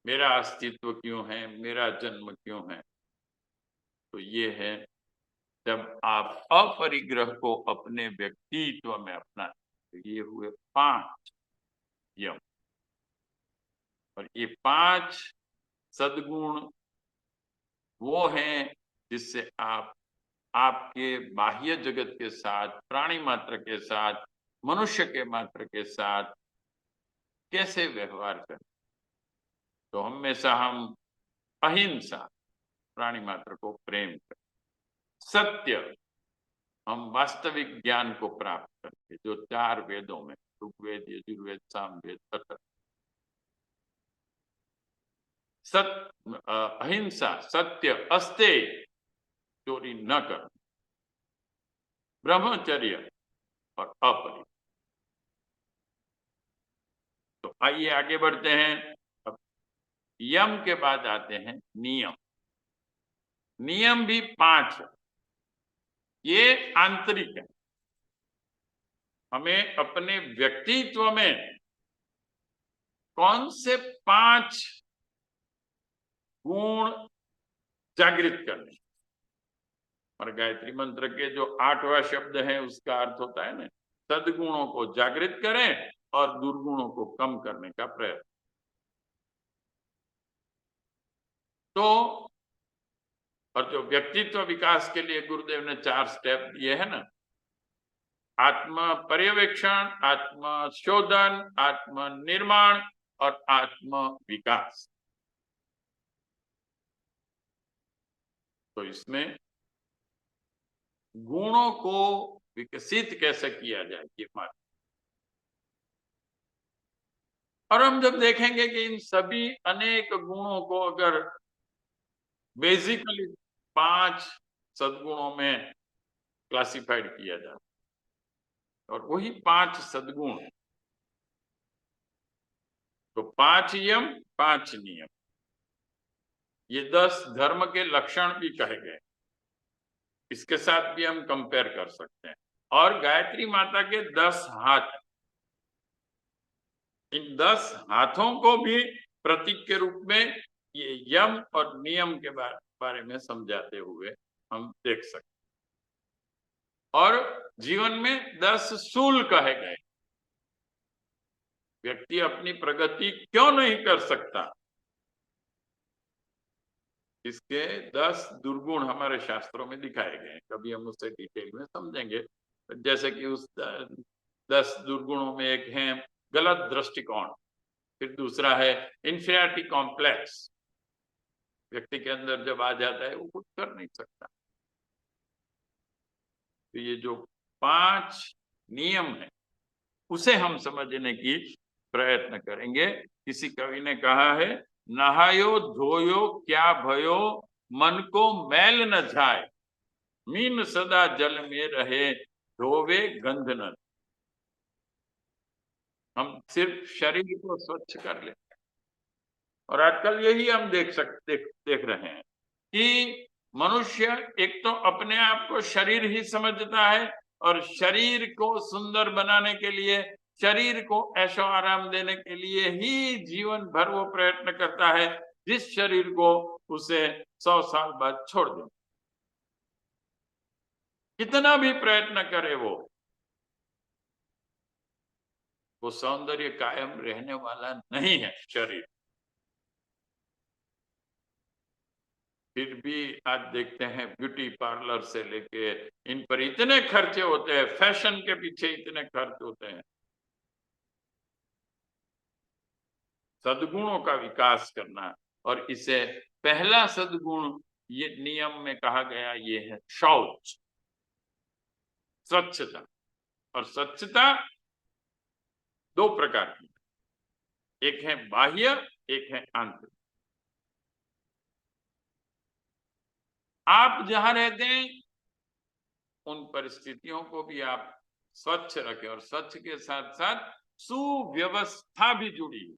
मेरा अस्तित्व क्यों है, मेरा जन्म क्यों है। तो ये है जब आप अपरिग्रह को अपने व्यक्तित्व में अपना, तो ये हुए 5 यम, और ये 5 सद्गुण वो हैं जिससे आप आपके बाह्य जगत के साथ, प्राणी मात्र के साथ, मनुष्य के मात्र के साथ कैसे व्यवहार करें। तो हमेशा हम अहिंसा, प्राणी मात्र को प्रेम करें, सत्य, हम वास्तविक ज्ञान को प्राप्त करके, जो 4 वेदों में ऋग्वेद, यजुर्वेद, सामवेद, अथर्ववेद, अहिंसा, सत्य, अस्तेय, चोरी न कर, ब्रह्मचर्य और अपरिग्रह। तो आइए आगे बढ़ते हैं। अब यम के बाद आते हैं नियम। नियम भी 5 है, ये आंतरिक है, हमें अपने व्यक्तित्व में कौन से 5 गुण जागृत करने, और गायत्री मंत्र के जो 8वां शब्द है उसका अर्थ होता है ना, सद्गुणों को जागृत करें और दुर्गुणों को कम करने का प्रयत्न। तो और जो व्यक्तित्व विकास के लिए गुरुदेव ने 4 स्टेप दिए हैं ना, आत्म पर्यवेक्षण, आत्म शोधन, आत्म निर्माण और आत्म विकास। तो इसमें गुणों को विकसित कैसे किया जाए ये मार्ग। और हम जब देखेंगे कि इन सभी अनेक गुणों को अगर बेसिकली 5 सद्गुणों में क्लासिफाइड किया जाए और वही 5 सद्गुण, तो 5 यम 5 नियम, ये 10 धर्म के लक्षण भी कहे गए, इसके साथ भी हम कंपेयर कर सकते हैं। और गायत्री माता के 10 हाथ, इन 10 हाथों को भी प्रतीक के रूप में ये यम और नियम के बारे में समझाते हुए हम देख सकते हैं। और जीवन में 10 सूल कहे गए, व्यक्ति अपनी प्रगति क्यों नहीं कर सकता, इसके 10 दुर्गुण हमारे शास्त्रों में दिखाए गए हैं। कभी हम उसे डिटेल में समझेंगे। जैसे कि उस 10 दुर्गुणों में एक है गलत दृष्टिकोण, फिर दूसरा है इंफीरियरिटी कॉम्प्लेक्स, व्यक्ति के अंदर जब आ जाता है वो कुछ कर नहीं सकता। तो ये जो 5 नियम है उसे हम समझने की प्रयत्न करेंगे। किसी कवि ने कहा है, नहायो धोयो क्या भयो, मन को मैल न जाए, मीन सदा जल में रहे, धोवे गंध न। हम सिर्फ शरीर को स्वच्छ कर ले, और आजकल यही हम देख रहे हैं कि मनुष्य एक तो अपने आप को शरीर ही समझता है और शरीर को सुंदर बनाने के लिए, शरीर को ऐशो आराम देने के लिए ही जीवन भर वो प्रयत्न करता है, जिस शरीर को उसे 100 साल बाद छोड़ दे। कितना भी प्रयत्न करे वो सौंदर्य कायम रहने वाला नहीं है शरीर। फिर भी आज देखते हैं ब्यूटी पार्लर से लेके इन पर इतने खर्चे होते हैं, फैशन के पीछे इतने खर्च होते हैं। सद्गुणों का विकास करना, और इसे पहला सद्गुण ये नियम में कहा गया, ये है शौच, स्वच्छता। और स्वच्छता 2 प्रकार की, एक है बाह्य, एक है आंतरिक। आप जहां रहते हैं उन परिस्थितियों को भी आप स्वच्छ रखें, और स्वच्छ के साथ साथ सुव्यवस्था भी जुड़ी है।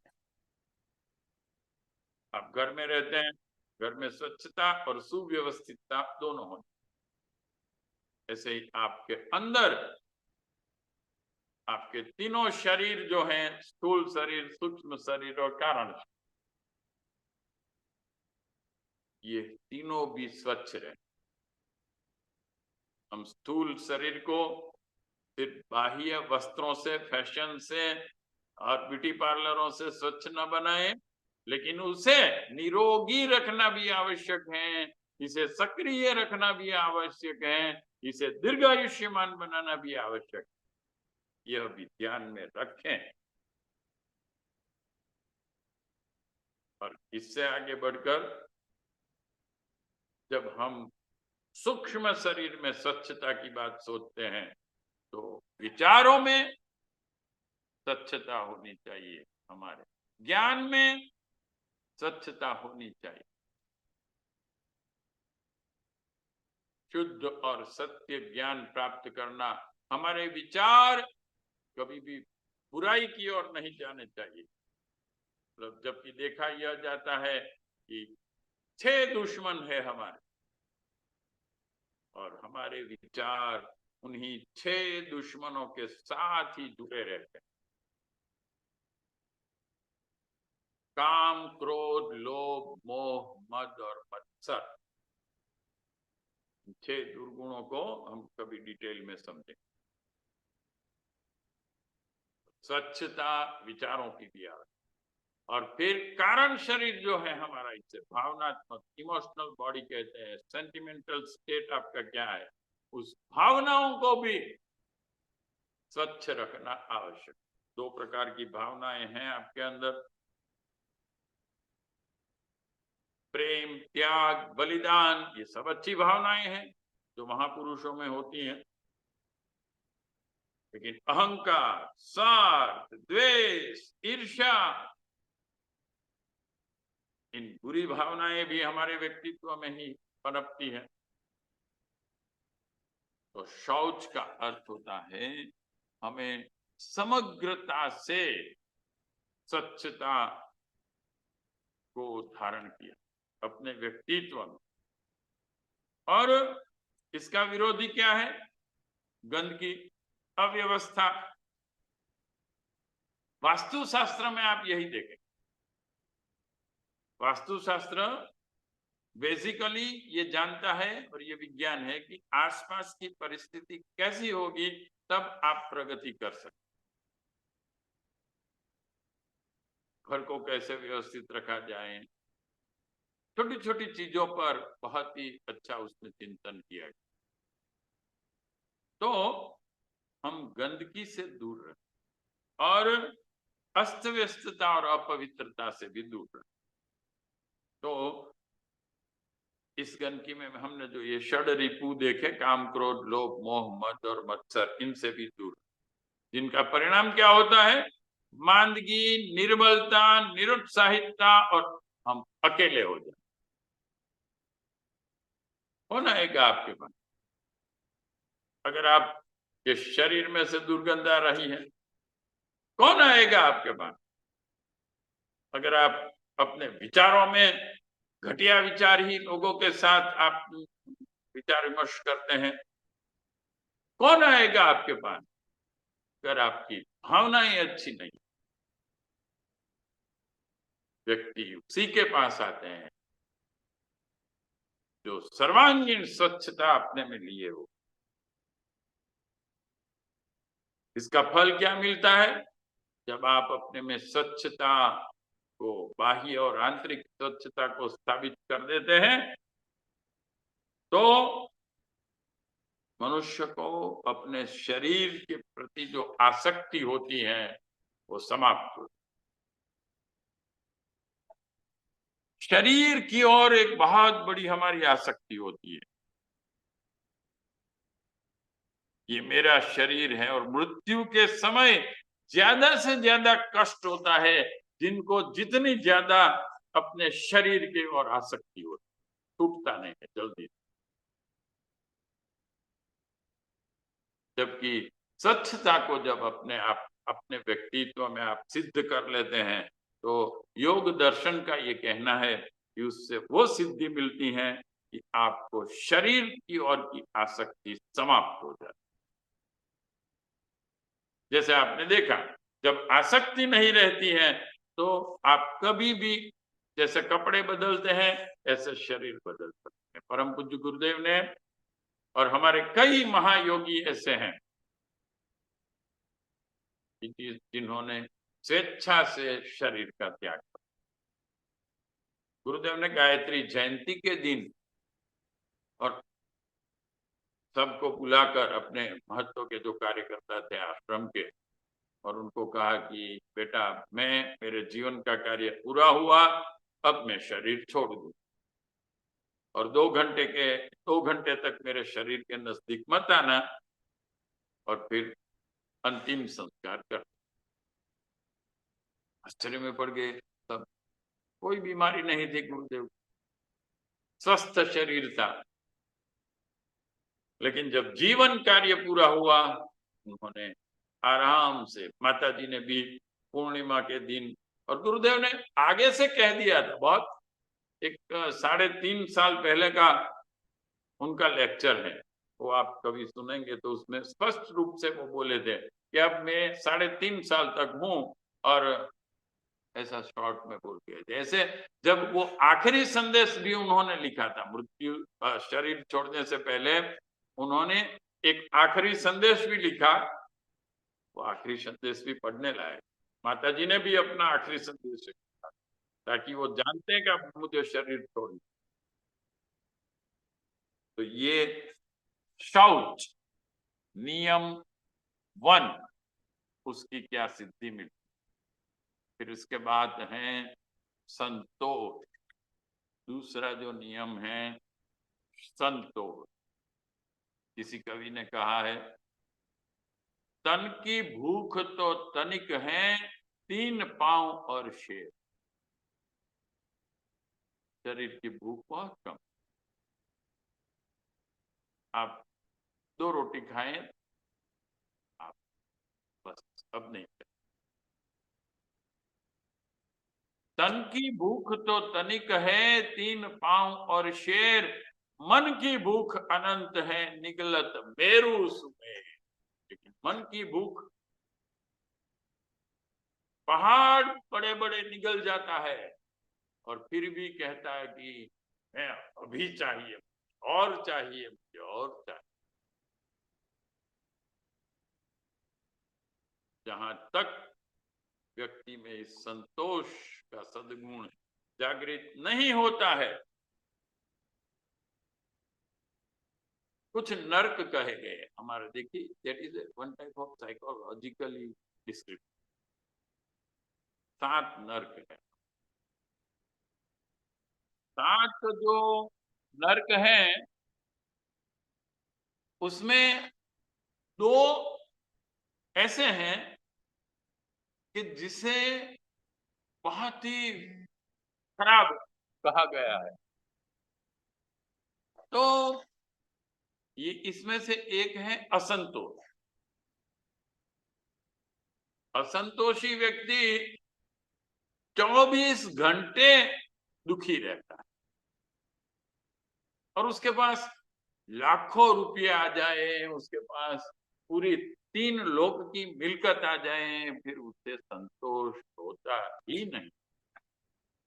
आप घर में रहते हैं, घर में स्वच्छता और सुव्यवस्थितता दोनों हो। ऐसे ही आपके अंदर आपके तीनों शरीर जो हैं, स्थूल शरीर, सूक्ष्म शरीर और कारण, ये तीनों भी स्वच्छ रहे। हम स्थूल शरीर को सिर्फ बाह्य वस्त्रों से, फैशन से और ब्यूटी पार्लरों से स्वच्छ न बनाए, लेकिन उसे निरोगी रखना भी आवश्यक है, इसे सक्रिय रखना भी आवश्यक है, इसे दीर्घायुष्यमान बनाना भी आवश्यक है। यह भी ध्यान में रखें। और इससे आगे बढ़कर जब हम सूक्ष्म शरीर में स्वच्छता की बात सोचते हैं, तो विचारों में स्वच्छता होनी चाहिए, हमारे ज्ञान में स्वच्छता होनी चाहिए। शुद्ध और सत्य ज्ञान प्राप्त करना, हमारे विचार कभी भी बुराई की ओर नहीं जाने चाहिए। मतलब जबकि देखा यह जाता है कि 6 दुश्मन है हमारे, और हमारे विचार उन्हीं 6 दुश्मनों के साथ ही जुड़े रहते हैं। काम, क्रोध, लोभ, मोह, मद और मत्सर, 6 दुर्गुणों को हम कभी डिटेल में समझें। स्वच्छता विचारों की भी आवश्यकता। और फिर कारण शरीर जो है हमारा, इसे भावनात्मक, इमोशनल बॉडी कहते हैं, सेंटिमेंटल स्टेट आपका क्या है, उस भावनाओं को भी स्वच्छ रखना आवश्यक। 2 प्रकार की भावनाएं हैं आपके अंदर, प्रेम, त्याग, बलिदान, ये सब अच्छी भावनाएं हैं जो महापुरुषों में होती हैं। लेकिन अहंकार, स्वार्थ, द्वेष, ईर्ष्या, इन बुरी भावनाएं भी हमारे व्यक्तित्व में ही पनपती है। तो शौच का अर्थ होता है हमें समग्रता से स्वच्छता को धारण किया अपने व्यक्तित्व में। और इसका विरोधी क्या है? गंदगी, अव्यवस्था। वास्तुशास्त्र में आप यही देखें। वास्तुशास्त्र बेसिकली ये जानता है और ये विज्ञान है कि आसपास की परिस्थिति कैसी होगी तब आप प्रगति कर सकते। घर को कैसे व्यवस्थित रखा जाए, छोटी छोटी चीजों पर बहुत ही अच्छा उसने चिंतन किया। तो हम गंदगी से दूर रहे और अस्त व्यस्तता और अपवित्रता से भी दूर रहे। तो इस गंदगी में हमने जो ये षड रिपु देखे, काम, क्रोध, लोभ, मोह, मद और मत्सर, इनसे भी दूर, जिनका परिणाम क्या होता है? मांदगी, निर्बलता, निरुत्साहितता और हम अकेले हो जाए। होना आएगा आपके पास। अगर आप ये शरीर में से दुर्गंध आ रही है, कौन आएगा आपके पास? अगर आप अपने विचारों में घटिया विचार ही लोगों के साथ आप विचार विमर्श करते हैं, कौन आएगा आपके पास? अगर आपकी भावनाएं अच्छी नहीं, व्यक्ति उसी के पास आते हैं जो सर्वांगीण स्वच्छता अपने में लिए हो। इसका फल क्या मिलता है? जब आप अपने में स्वच्छता को, बाह्य और आंतरिक स्वच्छता को स्थापित कर देते हैं, तो मनुष्य को अपने शरीर के प्रति जो आसक्ति होती है वो समाप्त हो। शरीर की ओर एक बहुत बड़ी हमारी आसक्ति होती है, ये मेरा शरीर है। और मृत्यु के समय ज्यादा से ज्यादा कष्ट होता है जिनको जितनी ज्यादा अपने शरीर की ओर आसक्ति होती, टूटता नहीं है जल्दी। जबकि स्वच्छता को जब अपने व्यक्तित्व में आप सिद्ध कर लेते हैं, तो योग दर्शन का ये कहना है कि उससे वो सिद्धि मिलती है कि आपको शरीर की ओर की आसक्ति समाप्त हो जाए। जैसे आपने देखा, जब आसक्ति नहीं रहती है तो आप कभी भी जैसे कपड़े बदलते हैं ऐसे शरीर बदल सकते हैं। परम पूज्य गुरुदेव ने और हमारे कई महायोगी ऐसे हैं जिन्होंने स्वेच्छा से शरीर का त्याग किया। गुरुदेव ने गायत्री जयंती के दिन और सबको बुलाकर अपने महत्व के जो कार्यकर्ता थे आश्रम के, और उनको कहा कि बेटा, मेरे जीवन का कार्य पूरा हुआ, अब मैं शरीर छोड़ दूं और 2 घंटे तक मेरे शरीर के नजदीक मत आना और फिर अंतिम संस्कार कर। आश्चर्य में पड़ गए सब। कोई बीमारी नहीं थी गुरुदेव, स्वस्थ शरीर था। लेकिन जब जीवन कार्य पूरा हुआ, उन्होंने आराम से, माता जी ने भी पूर्णिमा के दिन, और गुरुदेव ने आगे से कह दिया था, बहुत एक 3.5 साल पहले का उनका लेक्चर है, वो आप कभी सुनेंगे तो उसमें स्पष्ट रूप से वो बोले थे कि अब मैं 3.5 साल तक हूं, और ऐसा शॉर्ट में बोल के जैसे जब वो आखिरी संदेश भी उन्होंने लिखा था, मृत्यु शरीर छोड़ने से पहले उन्होंने एक आखिरी संदेश भी लिखा। वो आखिरी संदेश भी पढ़ने लायक। माता जी ने भी अपना आखिरी संदेश लिखा ताकि वो जानते हैं कि मुझे शरीर छोड़ना। तो ये शौच नियम 1, उसकी क्या सिद्धि मिलती। फिर उसके बाद है संतोष। दूसरा जो नियम है संतोष। किसी कवि ने कहा है तन की भूख तो तनिक है, 3 पांव और शेर। शरीर की भूख बहुत कम। आप 2 रोटी खाएं, आप बस अब नहीं खाएं। तन की भूख तो तनिक है, 3 पांव और शेर। मन की भूख अनंत है, निगलत मेरु सुमेर। लेकिन मन की भूख, पहाड़ बड़े बड़े निगल जाता है और फिर भी कहता है कि मैं अभी चाहिए, और चाहिए, मुझे और चाहिए। जहां तक व्यक्ति में इस संतोष का सद्गुण जागृत नहीं होता है, कुछ नर्क कहे गए हमारे। देखिए, that is one type of psychologically description. 7 नर्क है। 7 जो नर्क हैं, उसमें 2 ऐसे हैं कि जिसे बहुत ही खराब कहा गया है। तो ये इसमें से एक है असंतोष। असंतोषी व्यक्ति 24 घंटे दुखी रहता है और उसके पास लाखों रुपये आ जाए, उसके पास पूरी 3 लोक की मिलकत आ जाए, फिर उससे संतोष होता ही नहीं।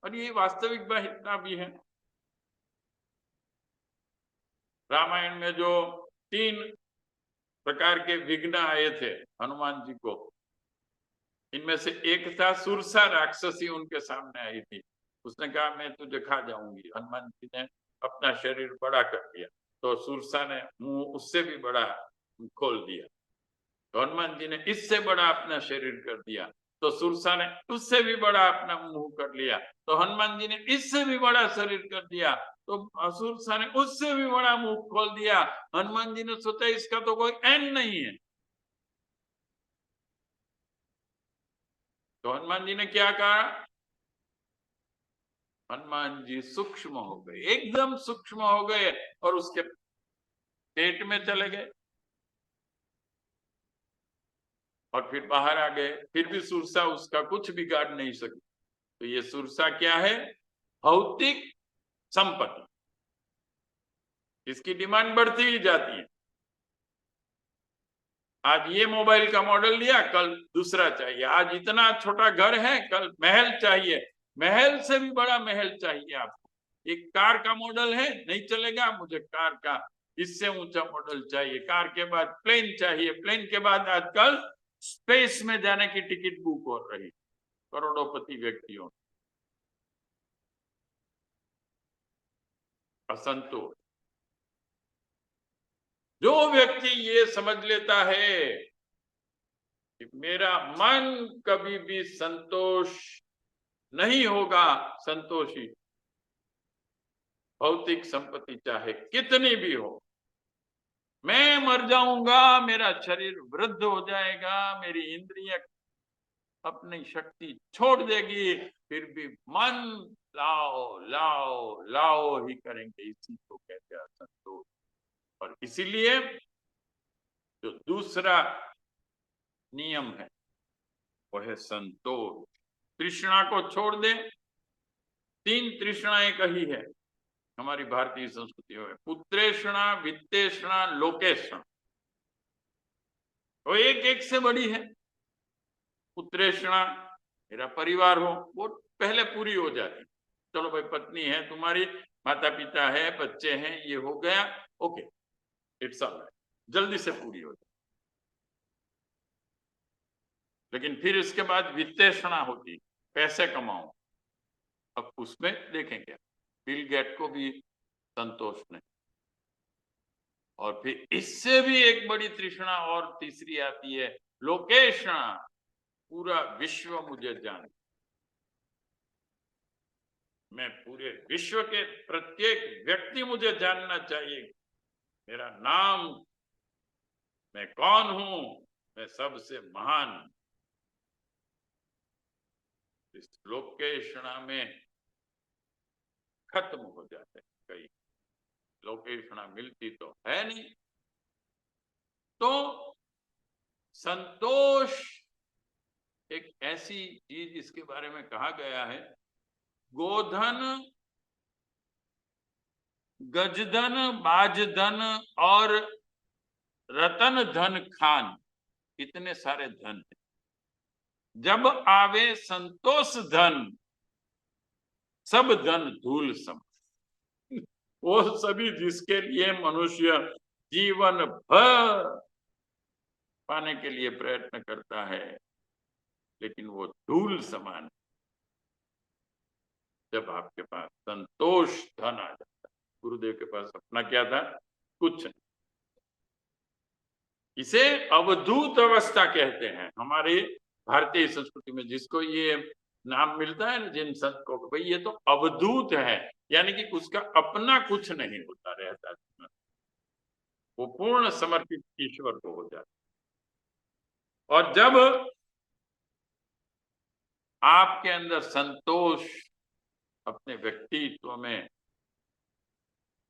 और ये वास्तविक बात भी है। रामायण में जो 3 प्रकार के विघ्न आए थे हनुमान जी को, इनमें से एक था सुरसा राक्षसी, उनके सामने आई थी। उसने कहा मैं तुझे खा जाऊंगी। हनुमान जी ने अपना शरीर बड़ा कर दिया, तो सुरसा ने मुंह उससे भी बड़ा खोल दिया। तो हनुमान जी ने इससे बड़ा अपना शरीर कर दिया, तो सुरसा ने उससे भी बड़ा अपना मुंह कर लिया। तो हनुमान जी ने इससे भी बड़ा शरीर कर दिया, तो सुरसा ने उससे भी बड़ा मुंह खोल दिया। हनुमान जी ने सोचा इसका तो कोई एंड नहीं है। तो हनुमान जी ने क्या कहा? हनुमान जी सूक्ष्म हो गए, एकदम सूक्ष्म हो गए और उसके पेट में चले गए और फिर बाहर आ गए। फिर भी सुरसा उसका कुछ बिगाड़ नहीं सकी। तो ये सुरसा क्या है? भौतिक संपत्ति। इसकी डिमांड बढ़ती ही जाती है। आज ये मोबाइल का मॉडल लिया, कल दूसरा चाहिए। आज इतना छोटा घर है, कल महल चाहिए। महल से भी बड़ा महल चाहिए आपको। एक कार का मॉडल है, नहीं चलेगा, मुझे कार का इससे ऊंचा मॉडल चाहिए। कार के बाद प्लेन चाहिए, प्लेन के बाद आजकल स्पेस में जाने की टिकट बुक हो रही करोड़ोंपति व्यक्तियों। असंतोष। जो व्यक्ति ये समझ लेता है कि मेरा मन कभी भी संतोष नहीं होगा, संतोषी, भौतिक संपत्ति चाहे कितनी भी हो, मैं मर जाऊंगा, मेरा शरीर वृद्ध हो जाएगा, मेरी इंद्रियां अपनी शक्ति छोड़ देगी, फिर भी मन लाओ लाओ लाओ ही करेंगे। इसी को कहते हैं संतोष। और इसीलिए जो दूसरा नियम है वो है संतोष। तृष्णा को छोड़ दे। 3 तृष्णाएं कही है हमारी भारतीय संस्कृति में, पुत्रेषणा, वित्तेषणा, लोकेषणा। वो एक एक से बड़ी है। पुत्रेषणा, मेरा परिवार हो, वो पहले पूरी हो जाती। चलो भाई, पत्नी है तुम्हारी, माता पिता है, बच्चे हैं, ये हो गया, ओके, इट्स ऑल राइट, जल्दी से पूरी हो जाती। लेकिन फिर इसके बाद वित्तेषणा होती, पैसे कमाओ। अब उसमें देखें क्या, बिल गेट को भी संतोष नहीं। और फिर इससे भी एक बड़ी तृष्णा और तीसरी आती है, लोकेषणा। पूरा विश्व मुझे जाने, मैं पूरे विश्व के प्रत्येक व्यक्ति मुझे जानना चाहिए, मेरा नाम, मैं कौन हूं, मैं सबसे महान हूं। इस लोकेशणा में खत्म हो जाते हैं कई। लोकेशणा मिलती तो है नहीं। तो संतोष एक ऐसी चीज इसके बारे में कहा गया है, गोधन, गजधन, बाजधन और रतन धन खान, इतने सारे धन हैं। जब आवे संतोष धन, सब धन धूल सम। वो सभी जिसके लिए मनुष्य जीवन भर पाने के लिए प्रयत्न करता है, लेकिन वो धूल समान। जब आपके पास संतोष धन आ जाता है। गुरुदेव के पास अपना क्या था? कुछ नहीं। इसे अवधूत अवस्था कहते हैं हमारे भारतीय संस्कृति में। जिसको ये नाम मिलता है ना जिन संत को, भाई ये तो अवधूत है, यानी कि उसका अपना कुछ नहीं होता रहता, वो पूर्ण समर्पित ईश्वर को हो जाता। और जब आपके अंदर संतोष अपने व्यक्तित्व में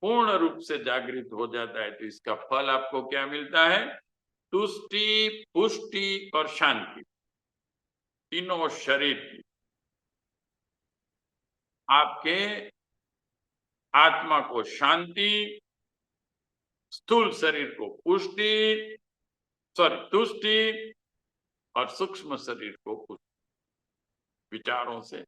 पूर्ण रूप से जागृत हो जाता है, तो इसका फल आपको क्या मिलता है? तुष्टि, पुष्टि और शांति, तीनों शरीर की। आपके आत्मा को शांति, स्थूल शरीर को पुष्टि, तुष्टि, और सूक्ष्म शरीर को पुष्टि विचारों से।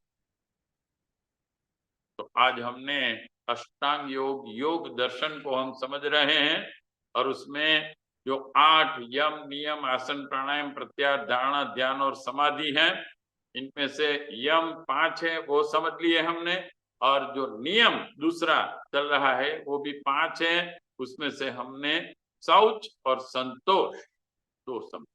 तो आज हमने अष्टांग योग, योग दर्शन को हम समझ रहे हैं, और उसमें जो 8 यम, नियम, आसन, प्राणायाम, प्रत्याहार, धारणा, ध्यान और समाधि है, इनमें से यम 5 है, वो समझ लिए हमने। और जो नियम दूसरा चल रहा है वो भी 5 है। उसमें से हमने शौच और संतोष 2 समझ।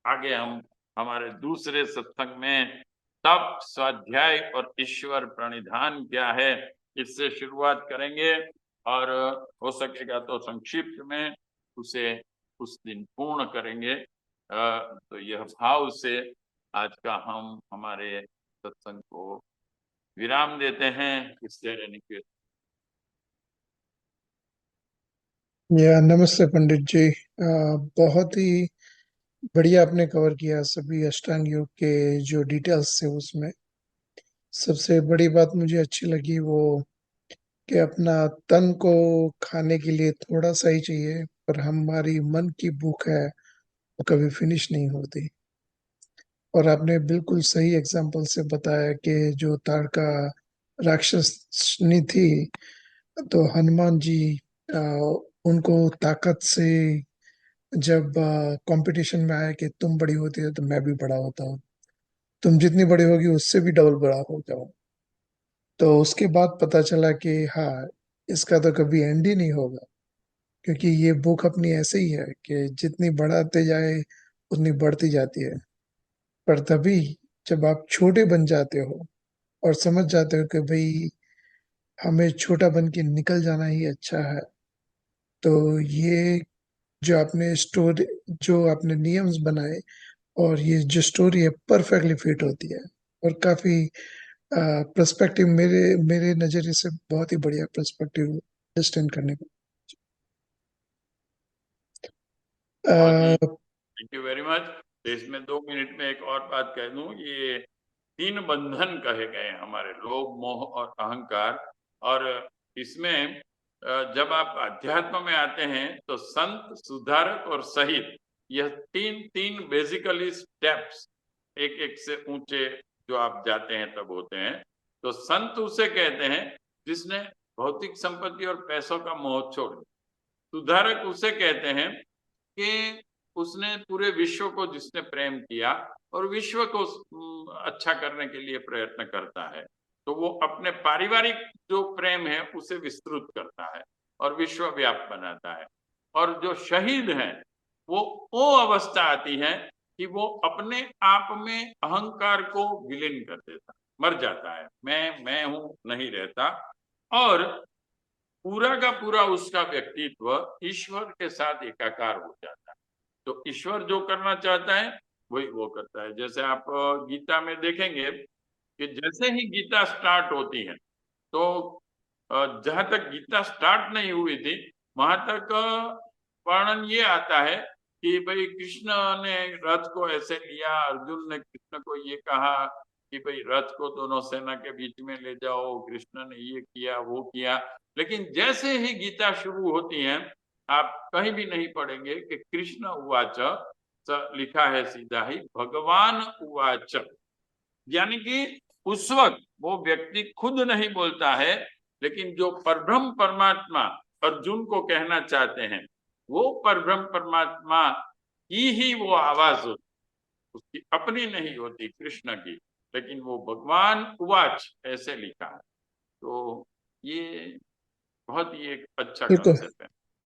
आगे हम हमारे दूसरे सत्संग में तप, स्वाध्याय और ईश्वर प्रणिधान क्या है, इससे शुरुआत करेंगे। और हो सकेगा तो संक्षिप्त में उसे उस दिन पूर्ण करेंगे। तो यह भाव से आज का हम हमारे सत्संग को विराम देते हैं। इससे नमस्ते पंडित जी। बहुत ही बढ़िया आपने कवर किया सभी अष्टांग योग के जो डिटेल्स थे। उसमें सबसे बड़ी बात मुझे अच्छी लगी वो कि अपना तन को खाने के लिए थोड़ा सा ही चाहिए, पर हमारी मन की भूख है वो कभी फिनिश नहीं होती। और आपने बिल्कुल सही एग्जाम्पल से बताया कि जो ताड़का राक्षसनी थी, तो हनुमान जी आ, उनको ताकत से जब कंपटीशन में आया कि तुम बड़ी होती है तो मैं भी बड़ा होता हूँ, तुम जितनी बड़ी होगी उससे भी डबल बड़ा हो जाओ। तो उसके बाद पता चला कि हाँ, इसका तो कभी एंड ही नहीं होगा, क्योंकि ये बुक अपनी ऐसे ही है कि जितनी बढ़ाते जाए उतनी बढ़ती जाती है। पर तभी जब आप छोटे बन जाते हो और समझ जाते हो कि भाई हमें छोटा बन के निकल जाना ही अच्छा है, तो ये जो आपने नियम्स बनाए और ये जो स्टोरी है परफेक्टली फिट होती है। और काफी पर्सपेक्टिव मेरे मेरे नजरिए से बहुत ही बढ़िया पर्सपेक्टिव अंडरस्टैंड करने को। Thank you very much. इसमें 2 मिनट में एक और बात कह दूं, ये 3 बंधन कहे गए हमारे, लोभ, मोह और अहंकार। और इसमें जब आप अध्यात्म में आते हैं तो संत, सुधारक और शहीद, यह तीन बेसिकली स्टेप्स एक एक से ऊंचे जो आप जाते हैं तब होते हैं। तो संत उसे कहते हैं जिसने भौतिक संपत्ति और पैसों का मोह छोड़ दिया। सुधारक उसे कहते हैं कि उसने पूरे विश्व को जिसने प्रेम किया और विश्व को अच्छा करने के लिए प्रयत्न करता है, तो वो अपने पारिवारिक जो प्रेम है उसे विस्तृत करता है और विश्वव्याप बनाता है। और जो शहीद है वो अवस्था आती है कि वो अपने आप में अहंकार को विलीन कर देता, मर जाता है, मैं हूं नहीं रहता, और पूरा का पूरा उसका व्यक्तित्व ईश्वर के साथ एकाकार हो जाता है। तो ईश्वर जो करना चाहता है वही वो करता है। जैसे आप गीता में देखेंगे कि जैसे ही गीता स्टार्ट होती है तो जहां तक गीता स्टार्ट नहीं हुई थी वहां तक वर्णन ये आता है कि भाई कृष्ण ने रथ को ऐसे लिया, अर्जुन ने कृष्ण को ये कहा कि भाई रथ को दोनों सेना के बीच में ले जाओ, कृष्ण ने ये किया वो किया। लेकिन जैसे ही गीता शुरू होती है आप कहीं भी नहीं पढ़ेंगे कि कृष्ण उवाच, लिखा है सीधा ही भगवान उवाच, यानी कि उस वक्त वो व्यक्ति खुद नहीं बोलता है, लेकिन जो परब्रह्म परमात्मा अर्जुन को कहना चाहते हैं वो परब्रह्म परमात्मा की ही वो आवाज होती, उसकी अपनी नहीं होती कृष्ण की, लेकिन वो भगवान उवाच ऐसे लिखा है। तो ये बहुत ही एक अच्छा ये तो कंसेप्ट है।